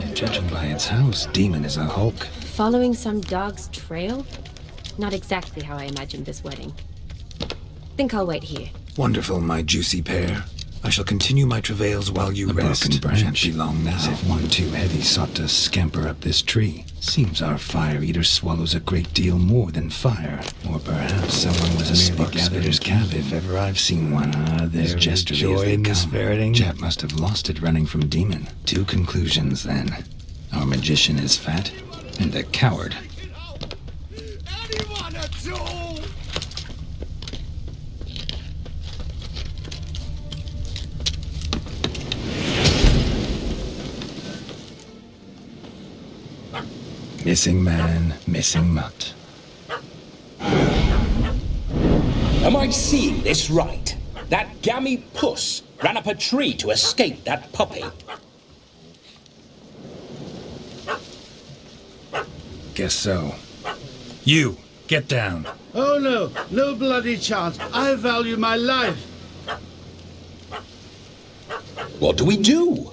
S3: And judging by its house, Demon is a hulk.
S1: Following some dog's trail? Not exactly how I imagined this wedding. Think I'll wait here.
S3: Wonderful, my juicy pair. I shall continue my travails while you rest.
S16: broken branch.
S3: Shan't be long now. As if one too heavy sought to scamper up this tree. Seems our fire eater swallows a great deal more than fire. Or perhaps someone was a spark splitter's calf if ever I've seen one. There's gestually joy in this ferreting. Chap must have lost it running from demon. 2 conclusions then. Our magician is fat and a coward.
S14: Anyone at all?
S3: Missing man, missing mutt.
S9: Am I seeing this right? That gammy puss ran up a tree to escape that puppy.
S3: Guess so. You, get down.
S15: Oh no, no bloody chance. I value my life.
S9: What do we do?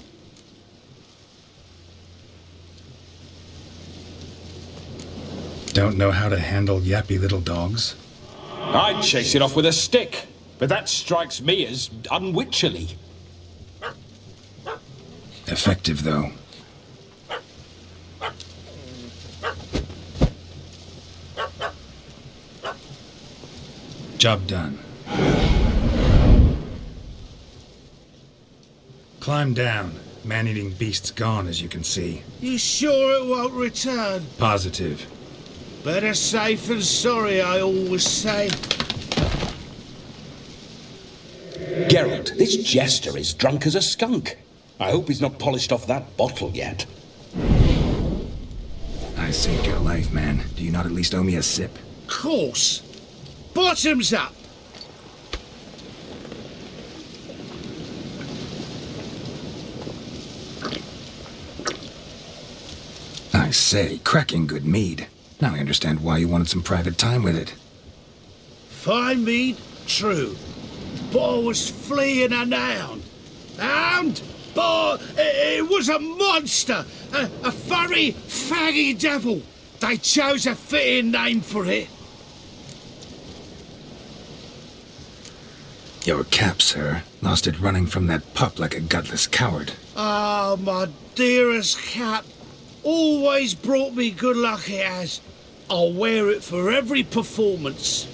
S3: Don't know how to handle yappy little dogs?
S9: I'd chase it off with a stick, but that strikes me as unwitcherly.
S3: Effective, though. Job done. Climb down. Man-eating beast's gone, as you can see.
S15: You sure it won't return?
S3: Positive.
S15: Better safe than sorry, I always say.
S9: Geralt, this jester is drunk as a skunk. I hope he's not polished off that bottle yet.
S3: I saved your life, man. Do you not at least owe me a sip?
S15: Course. Bottoms up.
S3: I say, cracking good mead. Now I understand why you wanted some private time with it.
S15: Fine mead, true. But I was fleeing a hound. Hound? But it was a monster. A furry, faggy devil. They chose a fitting name for it.
S3: Your cap, sir. Lost it running from that pup like a gutless coward.
S15: Ah, my dearest cap. Always brought me good luck, it has. I'll wear it for every performance.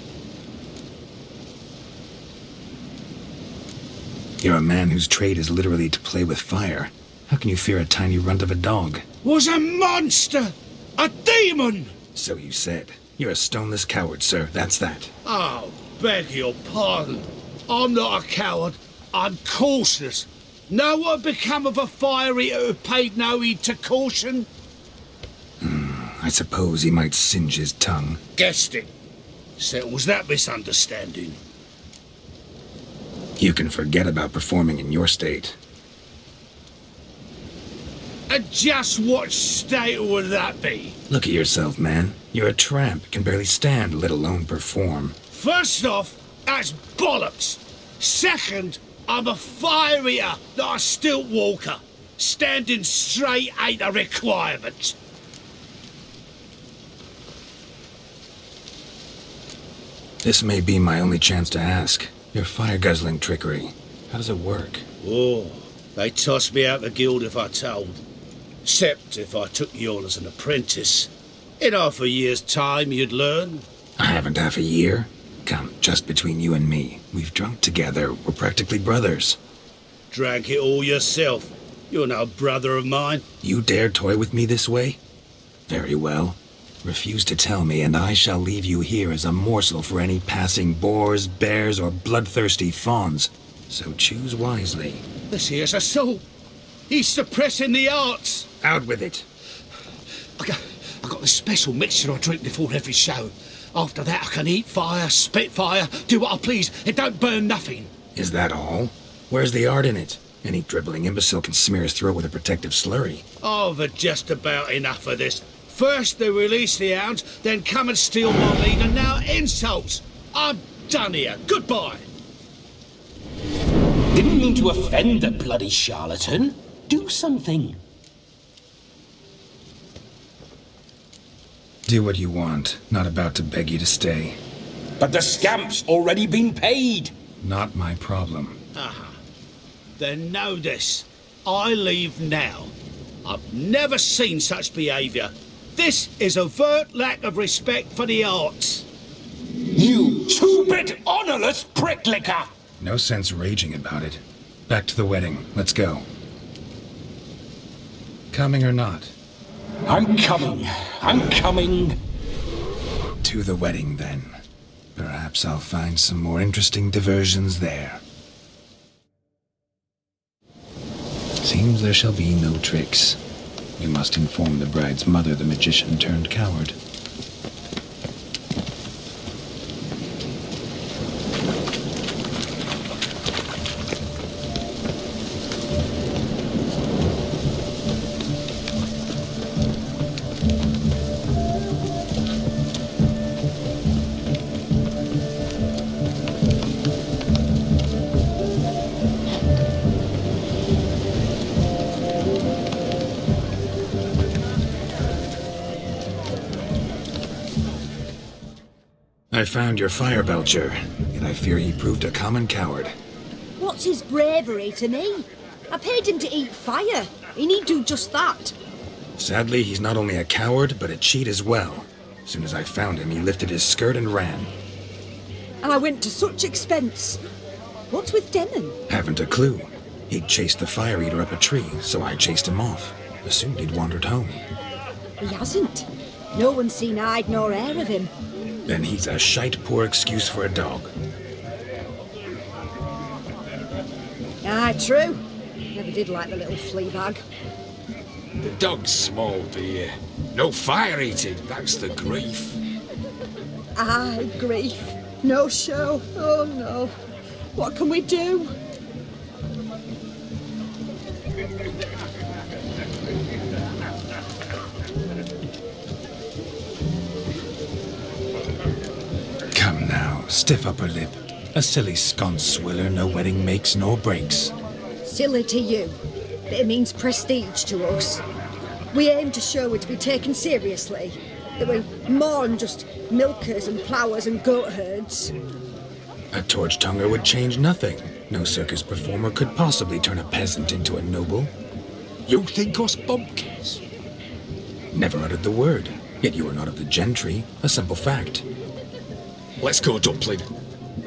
S3: You're a man whose trade is literally to play with fire. How can you fear a tiny runt of a dog?
S15: Was a monster! A demon!
S3: So you said. You're a stoneless coward, sir. That's that.
S15: Oh, beg your pardon. I'm not a coward. I'm cautious. Know what had become of a fire eater who paid no heed to caution?
S3: I suppose he might singe his tongue.
S15: Guessed it. Settles that misunderstanding.
S3: You can forget about performing in your state.
S15: And just what state would that be?
S3: Look at yourself, man. You're a tramp, can barely stand, let alone perform.
S15: First off, that's bollocks. Second, I'm a fire eater, not a stilt walker. Standing straight ain't a requirement.
S3: This may be my only chance to ask. Your fire-guzzling trickery. How does it work?
S15: Oh, they tossed me out the guild if I told. Except if I took you on as an apprentice. In half a year's time, you'd learn.
S3: I haven't half a year. Come, just between you and me. We've drunk together. We're practically brothers.
S15: Drank it all yourself. You're no brother of mine.
S3: You dare toy with me this way? Very well. Refuse to tell me, and I shall leave you here as a morsel for any passing boars, bears, or bloodthirsty fawns. So choose wisely.
S15: This here's assault. He's suppressing the arts.
S3: Out with it.
S15: I got this special mixture I drink before every show. After that, I can eat fire, spit fire, do what I please. It don't burn nothing.
S3: Is that all? Where's the art in it? Any dribbling imbecile can smear his throat with a protective slurry.
S15: I've had just about enough of this. First they release the hounds, then come and steal my meat, and now insults. I'm done here. Goodbye.
S9: Didn't mean to offend the bloody charlatan. Do something.
S3: Do what you want. Not about to beg you to stay.
S9: But the scamp's already been paid.
S3: Not my problem.
S15: Aha. Then know this. I leave now. I've never seen such behaviour. This is overt lack of respect for the arts.
S9: You two-bit honourless pricklicker!
S3: No sense raging about it. Back to the wedding. Let's go. Coming or not?
S9: I'm coming. I'm coming.
S3: To the wedding, then. Perhaps I'll find some more interesting diversions there. Seems there shall be no tricks. You must inform the bride's mother the magician turned coward. I found your fire belcher, yet I fear he proved a common coward.
S12: What's his bravery to me? I paid him to eat fire. He need do just that.
S3: Sadly, he's not only a coward, but a cheat as well. As soon as I found him, he lifted his skirt and ran.
S12: And I went to such expense. What's with Demon?
S3: Haven't a clue. He'd chased the fire eater up a tree, so I chased him off. Assumed he'd wandered home.
S12: He hasn't. No one's seen hide nor hair of him.
S3: Then he's a shite poor excuse for a dog.
S12: Aye, true. Never did like the little flea bag.
S13: The dog's small, dear. No fire eating, that's the grief.
S12: Aye, grief. No show. Oh no. What can we do?
S3: Come now, stiff upper lip. A silly sconce swiller no wedding makes nor breaks.
S12: Silly to you, but it means prestige to us. We aim to show we're to be taken seriously, that we're more than just milkers and ploughers and goat herds.
S3: A torch tonger would change nothing. No circus performer could possibly turn a peasant into a noble.
S13: You think us bumpkins?
S3: Never uttered the word, yet you are not of the gentry, a simple fact.
S13: Let's go, Dumpling.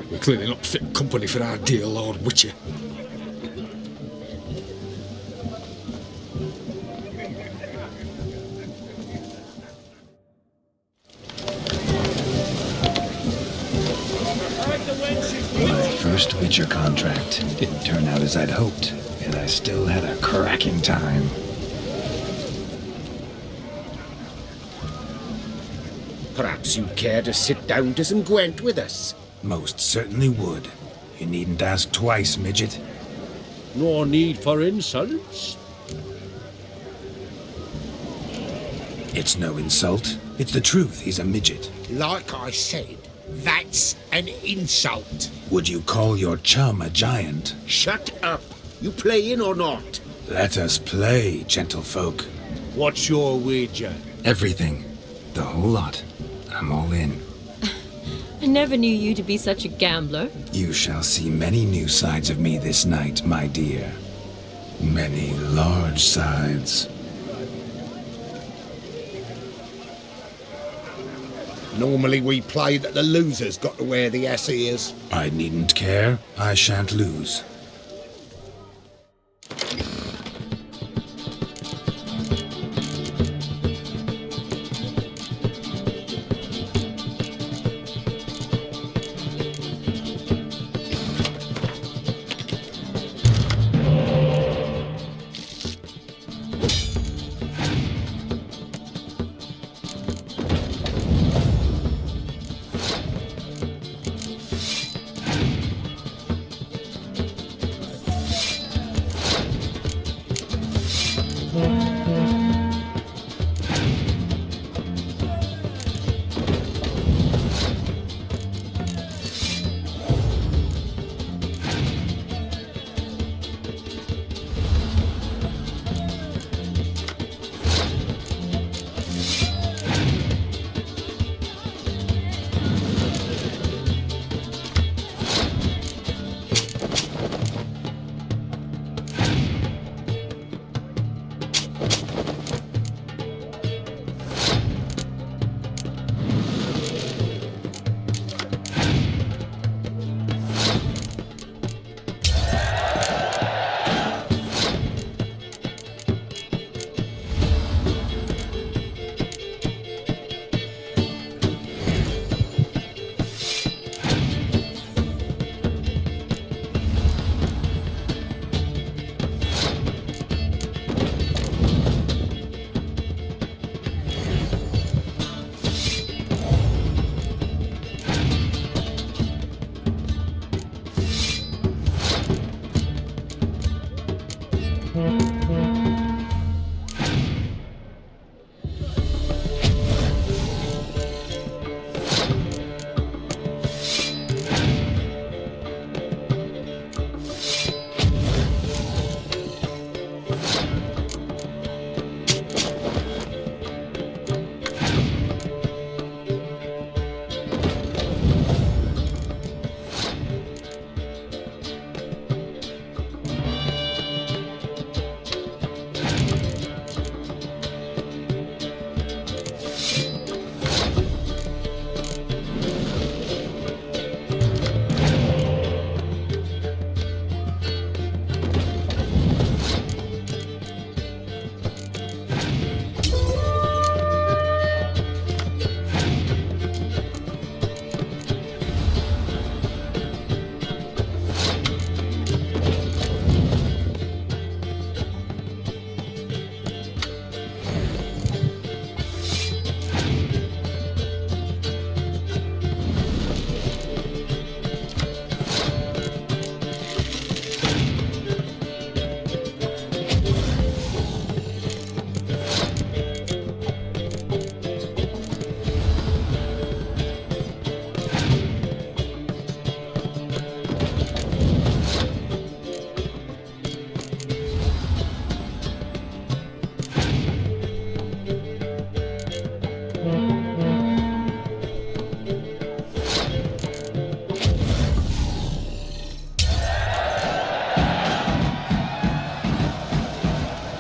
S13: We're clearly not fit company for our dear Lord Witcher.
S3: My first Witcher contract didn't turn out as I'd hoped, and I still had a cracking time.
S14: Perhaps you'd care to sit down to some Gwent with us?
S3: Most certainly would. You needn't ask twice, midget.
S13: No need for insults.
S3: It's no insult. It's the truth. He's a midget.
S14: Like I said, that's an insult.
S3: Would you call your chum a giant?
S14: Shut up. You playing or not?
S3: Let us play, gentlefolk.
S13: What's your wager?
S3: Everything. The whole lot. I'm all in.
S1: I never knew you to be such a gambler.
S3: You shall see many new sides of me this night, my dear. Many large sides.
S14: Normally we play that the loser's got to wear the ass ears.
S3: I needn't care. I shan't lose.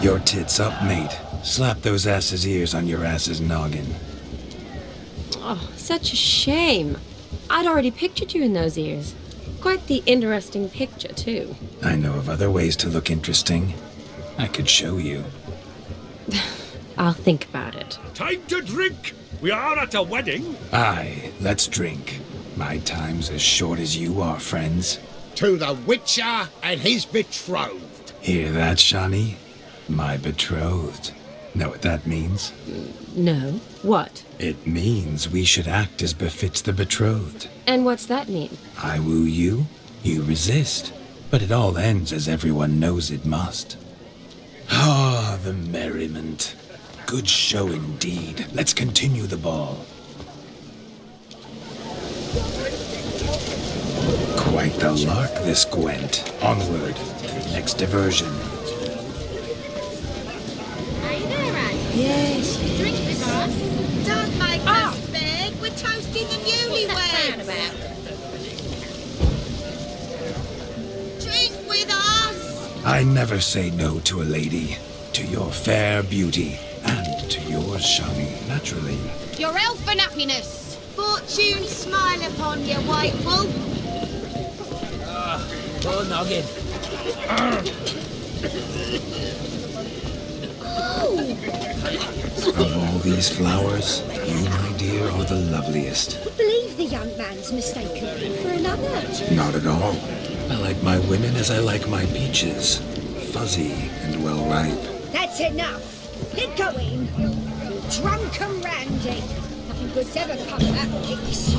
S3: Your tits up, mate. Slap those asses' ears on your ass's noggin.
S1: Oh, such a shame. I'd already pictured you in those ears. Quite the interesting picture, too.
S3: I know of other ways to look interesting. I could show you.
S1: I'll think about it.
S13: Time to drink! We are at a wedding!
S3: Aye, let's drink. My time's as short as you are, friends.
S14: To the Witcher and his betrothed.
S3: Hear that, Shani? My betrothed. Know what that means?
S1: No. What?
S3: It means we should act as befits the betrothed.
S1: And what's that mean?
S3: I woo you, you resist. But it all ends as everyone knows it must. Ah, the merriment. Good show indeed. Let's continue the ball. Quite the lark, this Gwent. Onward to the next diversion.
S16: Yes. Drink with us. Don't make us beg. We're toasting the newlyweds. Drink with us.
S3: I never say no to a lady. To your fair beauty. And to yours, Shani, naturally.
S16: Your elfin happiness. Fortune smile upon you, white wolf.
S11: Poor noggin.
S3: Of all these flowers, you, my dear, are the loveliest.
S12: I believe the young man's mistaken me for another.
S3: Not at all. I like my women as I like my peaches. Fuzzy and well ripe.
S12: That's enough. Get going. Drunk and randy. Nothing good's ever come of that mix.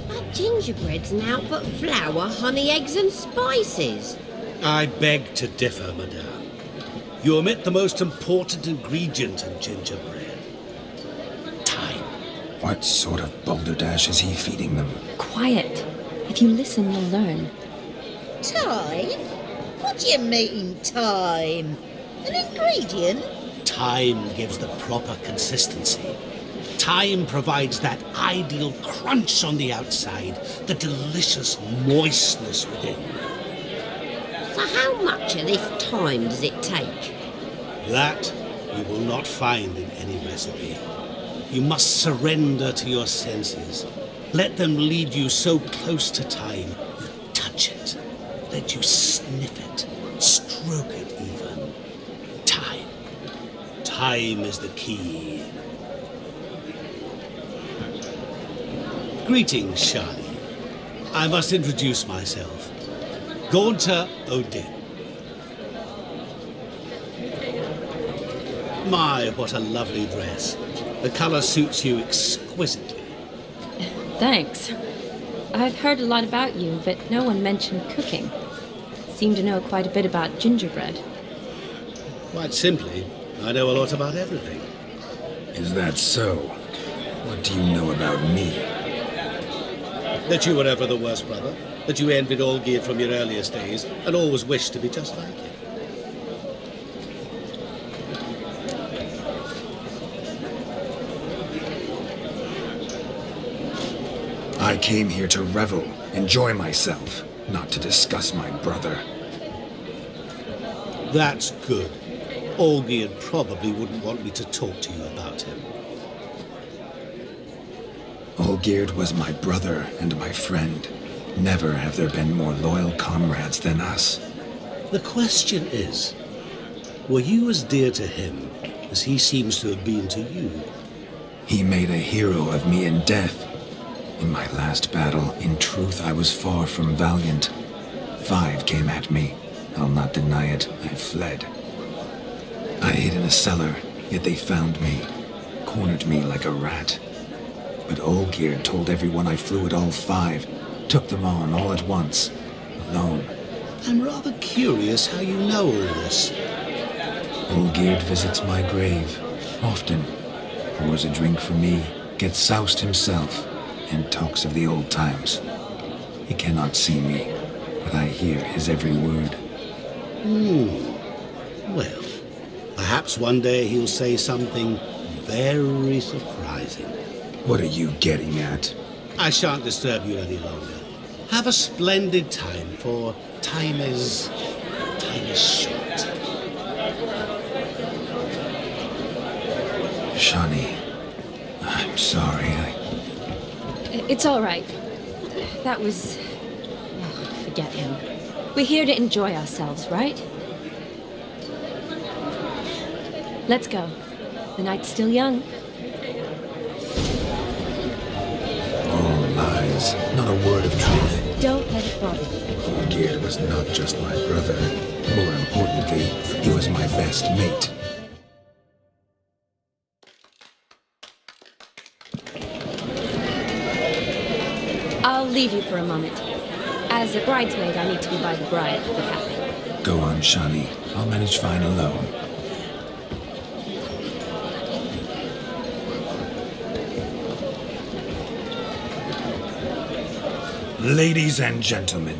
S6: That gingerbread's now but flour, honey, eggs and spices.
S15: I beg to differ, madame. You omit the most important ingredient in gingerbread. Time.
S3: What sort of balderdash is he feeding them?
S1: Quiet. If you listen, you'll learn.
S16: Time? What do you mean, time? An ingredient?
S15: Time gives the proper consistency. Time provides that ideal crunch on the outside, the delicious moistness within.
S6: So how much of this time does it take?
S15: That you will not find in any recipe. You must surrender to your senses. Let them lead you so close to time, you touch it. Let you sniff it, stroke it even. Time. Time is the key. Greetings, Shani. I must introduce myself. Guinter Odin. My, what a lovely dress. The colour suits you exquisitely.
S1: Thanks. I've heard a lot about you, but no one mentioned cooking. Seem to know quite a bit about gingerbread.
S15: Quite simply, I know a lot about everything.
S3: Is that so? What do you know about me?
S15: That you were ever the worst brother, that you envied Olgierd from your earliest days, and always wished to be just like him.
S3: I came here to revel, enjoy myself, not to discuss my brother.
S15: That's good. Olgierd probably wouldn't want me to talk to you about him.
S3: Olgierd was my brother and my friend. Never have there been more loyal comrades than us.
S15: The question is, were you as dear to him as he seems to have been to you?
S3: He made a hero of me in death. In my last battle, in truth, I was far from valiant. 5 came at me. I'll not deny it, I fled. I hid in a cellar, yet they found me, cornered me like a rat. But Olgierd told everyone I flew at all 5, took them on all at once, alone.
S15: I'm rather curious how you know all this.
S3: Olgierd visits my grave, often, pours a drink for me, gets soused himself, and talks of the old times. He cannot see me, but I hear his every word.
S15: Well, perhaps one day he'll say something very surprising.
S3: What are you getting at?
S15: I shan't disturb you any longer. Have a splendid time, for time is short.
S3: Shani, I'm sorry.
S1: It's all right. That was... Oh, forget him. We're here to enjoy ourselves, right? Let's go. The night's still young.
S3: All lies, not a word of truth.
S1: Don't let it bother you.
S3: Gerd was not just my brother. More importantly, he was my best mate.
S1: I'll leave you for a moment. As a bridesmaid, I need to be by the bride for the capping.
S3: Go on, Shani. I'll manage fine alone. Ladies and gentlemen,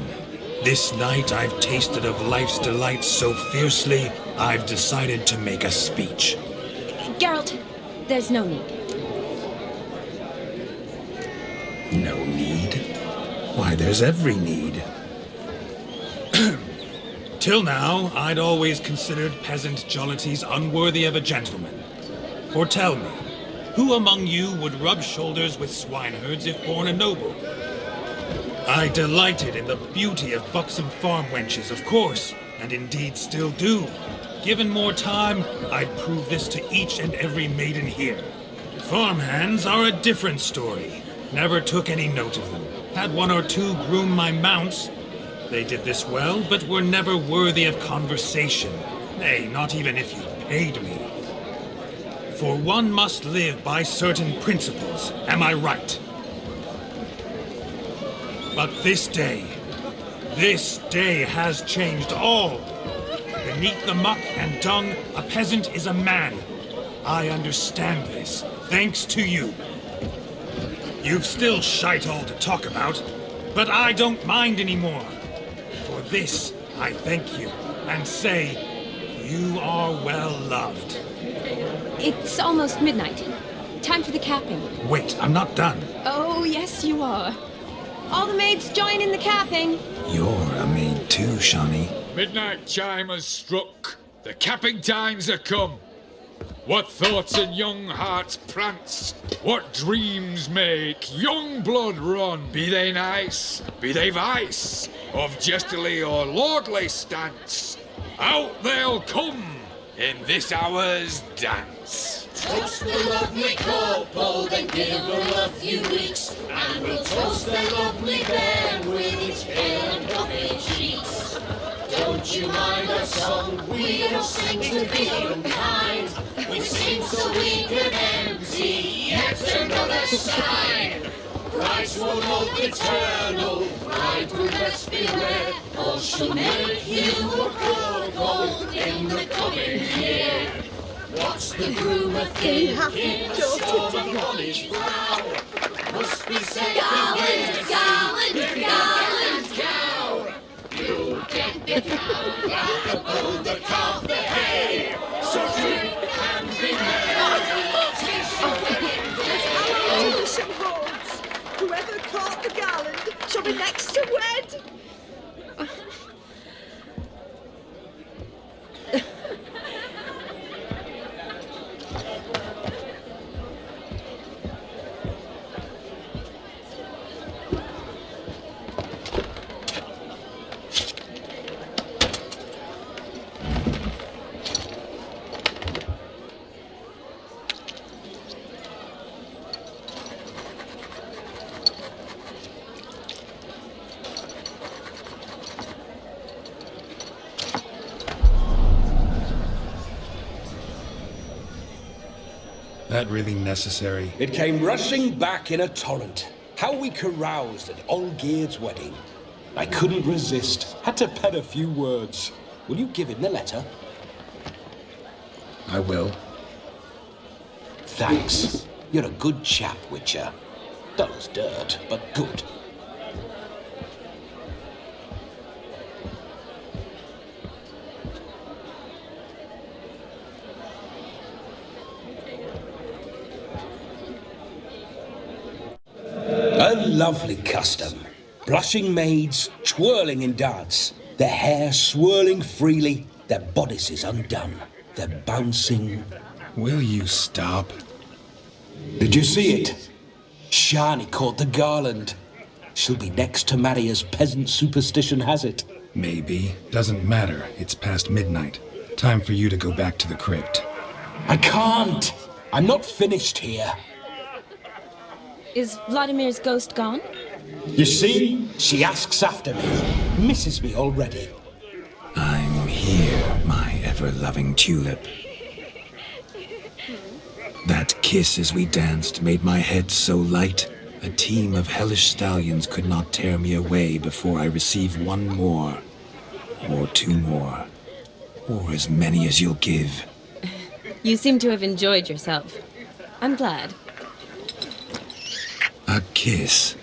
S3: this night I've tasted of life's delights so fiercely, I've decided to make a speech.
S1: Geralt, there's no need.
S3: No need? Why, there's every need. Till now, I'd always considered peasant jollities unworthy of a gentleman. For tell me, who among you would rub shoulders with swineherds if born a noble? I delighted in the beauty of buxom farm wenches, of course, and indeed still do. Given more time, I'd prove this to each and every maiden here. Farmhands are a different story. Never took any note of them. Had one or two groom my mounts. They did this well, but were never worthy of conversation. Nay, not even if you paid me. For one must live by certain principles, am I right? But this day has changed all. Beneath the muck and dung, a peasant is a man. I understand this, thanks to you. You've still shite all to talk about, but I don't mind anymore. For this, I thank you, and say, you are well loved.
S1: It's almost midnight. Time for the capping.
S3: Wait, I'm not done.
S1: Oh, yes, you are. All the maids join in the capping.
S3: You're a maid too, Shani.
S17: Midnight chime has struck. The capping times are come. What thoughts in young hearts prance? What dreams make young blood run? Be they nice, be they vice, of jestily or lordly stance, out they'll come in this hour's dance.
S18: Toast the lovely corporal, then give her a few weeks, and we'll toast the lovely bairn with its pale and puffy cheeks. Don't you mind our song, we don't sing to be unkind. We sing so we can empty yet another side. Christ will love eternal, bridegroom let's beware, or she'll make you a poor gold in the coming year. What's the groomer thinking? Storm on his brow. Must be said gallant cow. You'll get the cow out the bull, the calf, the hay. So drink and be merry.
S12: Whoever caught the gallant shall be next to wed.
S3: That really necessary?
S9: It came rushing back in a torrent. How we caroused at Olgierd's wedding. I couldn't resist. Had to pen a few words. Will you give him the letter?
S3: I will.
S9: Thanks. You're a good chap, Witcher. Dull as dirt, but good. A lovely custom. Blushing maids twirling in dance, their hair swirling freely, their bodices undone, their bouncing...
S3: Will you stop?
S9: Did you see it? Shani caught the garland. She'll be next to marry as peasant superstition has it.
S3: Maybe. Doesn't matter. It's past midnight. Time for you to go back to the crypt.
S9: I can't. I'm not finished here.
S1: Is Vladimir's ghost gone?
S9: You see? She asks after me. Misses me already.
S3: I'm here, my ever-loving tulip. That kiss as we danced made my head so light, a team of hellish stallions could not tear me away before I receive one more, or two more, or as many as you'll give.
S1: You seem to have enjoyed yourself. I'm glad.
S3: A kiss.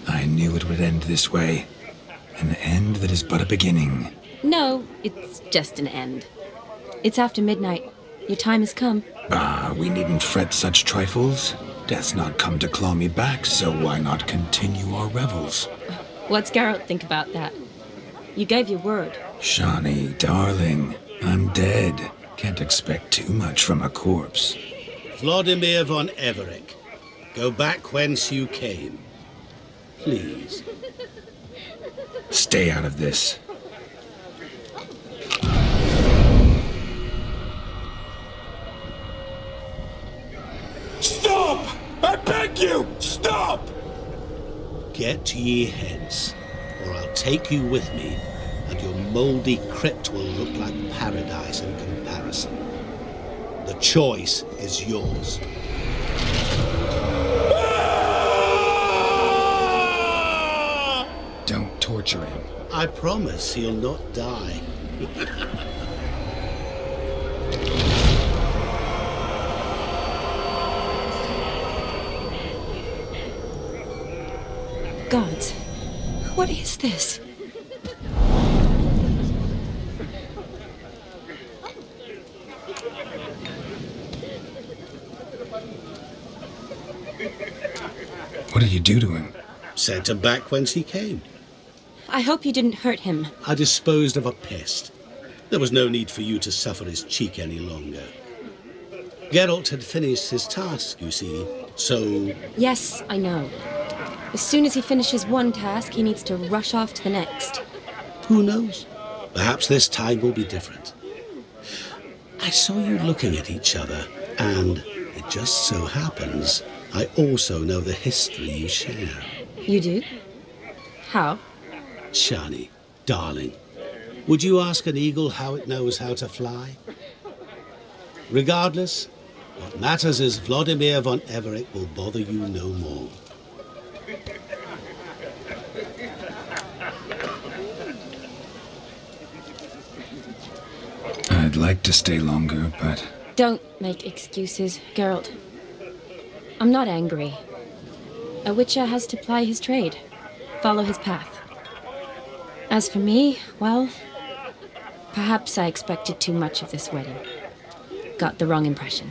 S3: I knew it would end this way. An end that is but a beginning.
S1: No, it's just an end. It's after midnight. Your time has come.
S3: We needn't fret such trifles. Death's not come to claw me back, so why not continue our revels?
S1: What's Geralt think about that? You gave your word.
S3: Shani, darling, I'm dead. Can't expect too much from a corpse.
S15: Vladimir von Everec, go back whence you came. Please.
S3: Stay out of this.
S9: Stop! I beg you! Stop!
S15: Get ye hence, or I'll take you with me, and your mouldy crypt will look like paradise in comparison. The choice is yours.
S3: Don't torture him.
S15: I promise he'll not die.
S1: Gods, what is this?
S3: What did you do to him?
S15: Sent him back whence he came.
S1: I hope you didn't hurt him.
S15: I disposed of a pest. There was no need for you to suffer his cheek any longer. Geralt had finished his task, you see, so...
S1: Yes, I know. As soon as he finishes one task, he needs to rush off to the next.
S15: Who knows? Perhaps this time will be different. I saw you looking at each other, and it just so happens I also know the history you share.
S1: You do? How?
S15: Shani, darling, would you ask an eagle how it knows how to fly? Regardless, what matters is Vladimir von Everec will bother you no more.
S3: I'd like to stay longer, but...
S1: Don't make excuses, Geralt. I'm not angry. A witcher has to ply his trade, follow his path. As for me, well, perhaps I expected too much of this wedding. Got the wrong impression.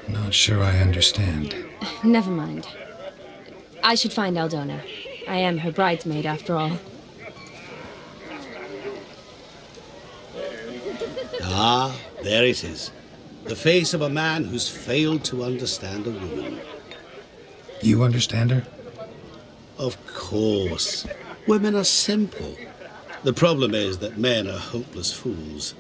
S3: Not sure I understand.
S1: Never mind. I should find Aldona. I am her bridesmaid, after all.
S15: Ah, there it is. The face of a man who's failed to understand a woman.
S3: You understand her?
S15: Of course. Women are simple. The problem is that men are hopeless fools.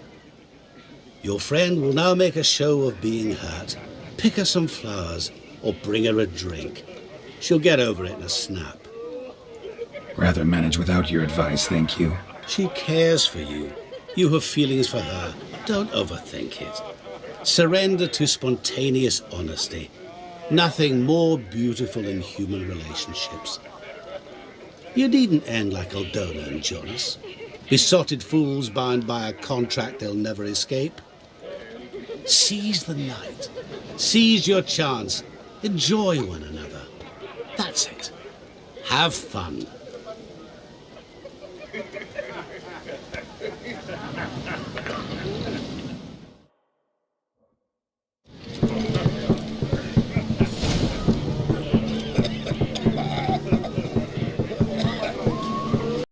S15: Your friend will now make a show of being hurt. Pick her some flowers, or bring her a drink. She'll get over it in a snap.
S3: Rather manage without your advice, thank you.
S15: She cares for you. You have feelings for her. Don't overthink it. Surrender to spontaneous honesty. Nothing more beautiful in human relationships. You needn't end like Aldona and Jonas. Besotted fools bound by a contract they'll never escape. Seize the night. Seize your chance. Enjoy one another. That's it. Have fun.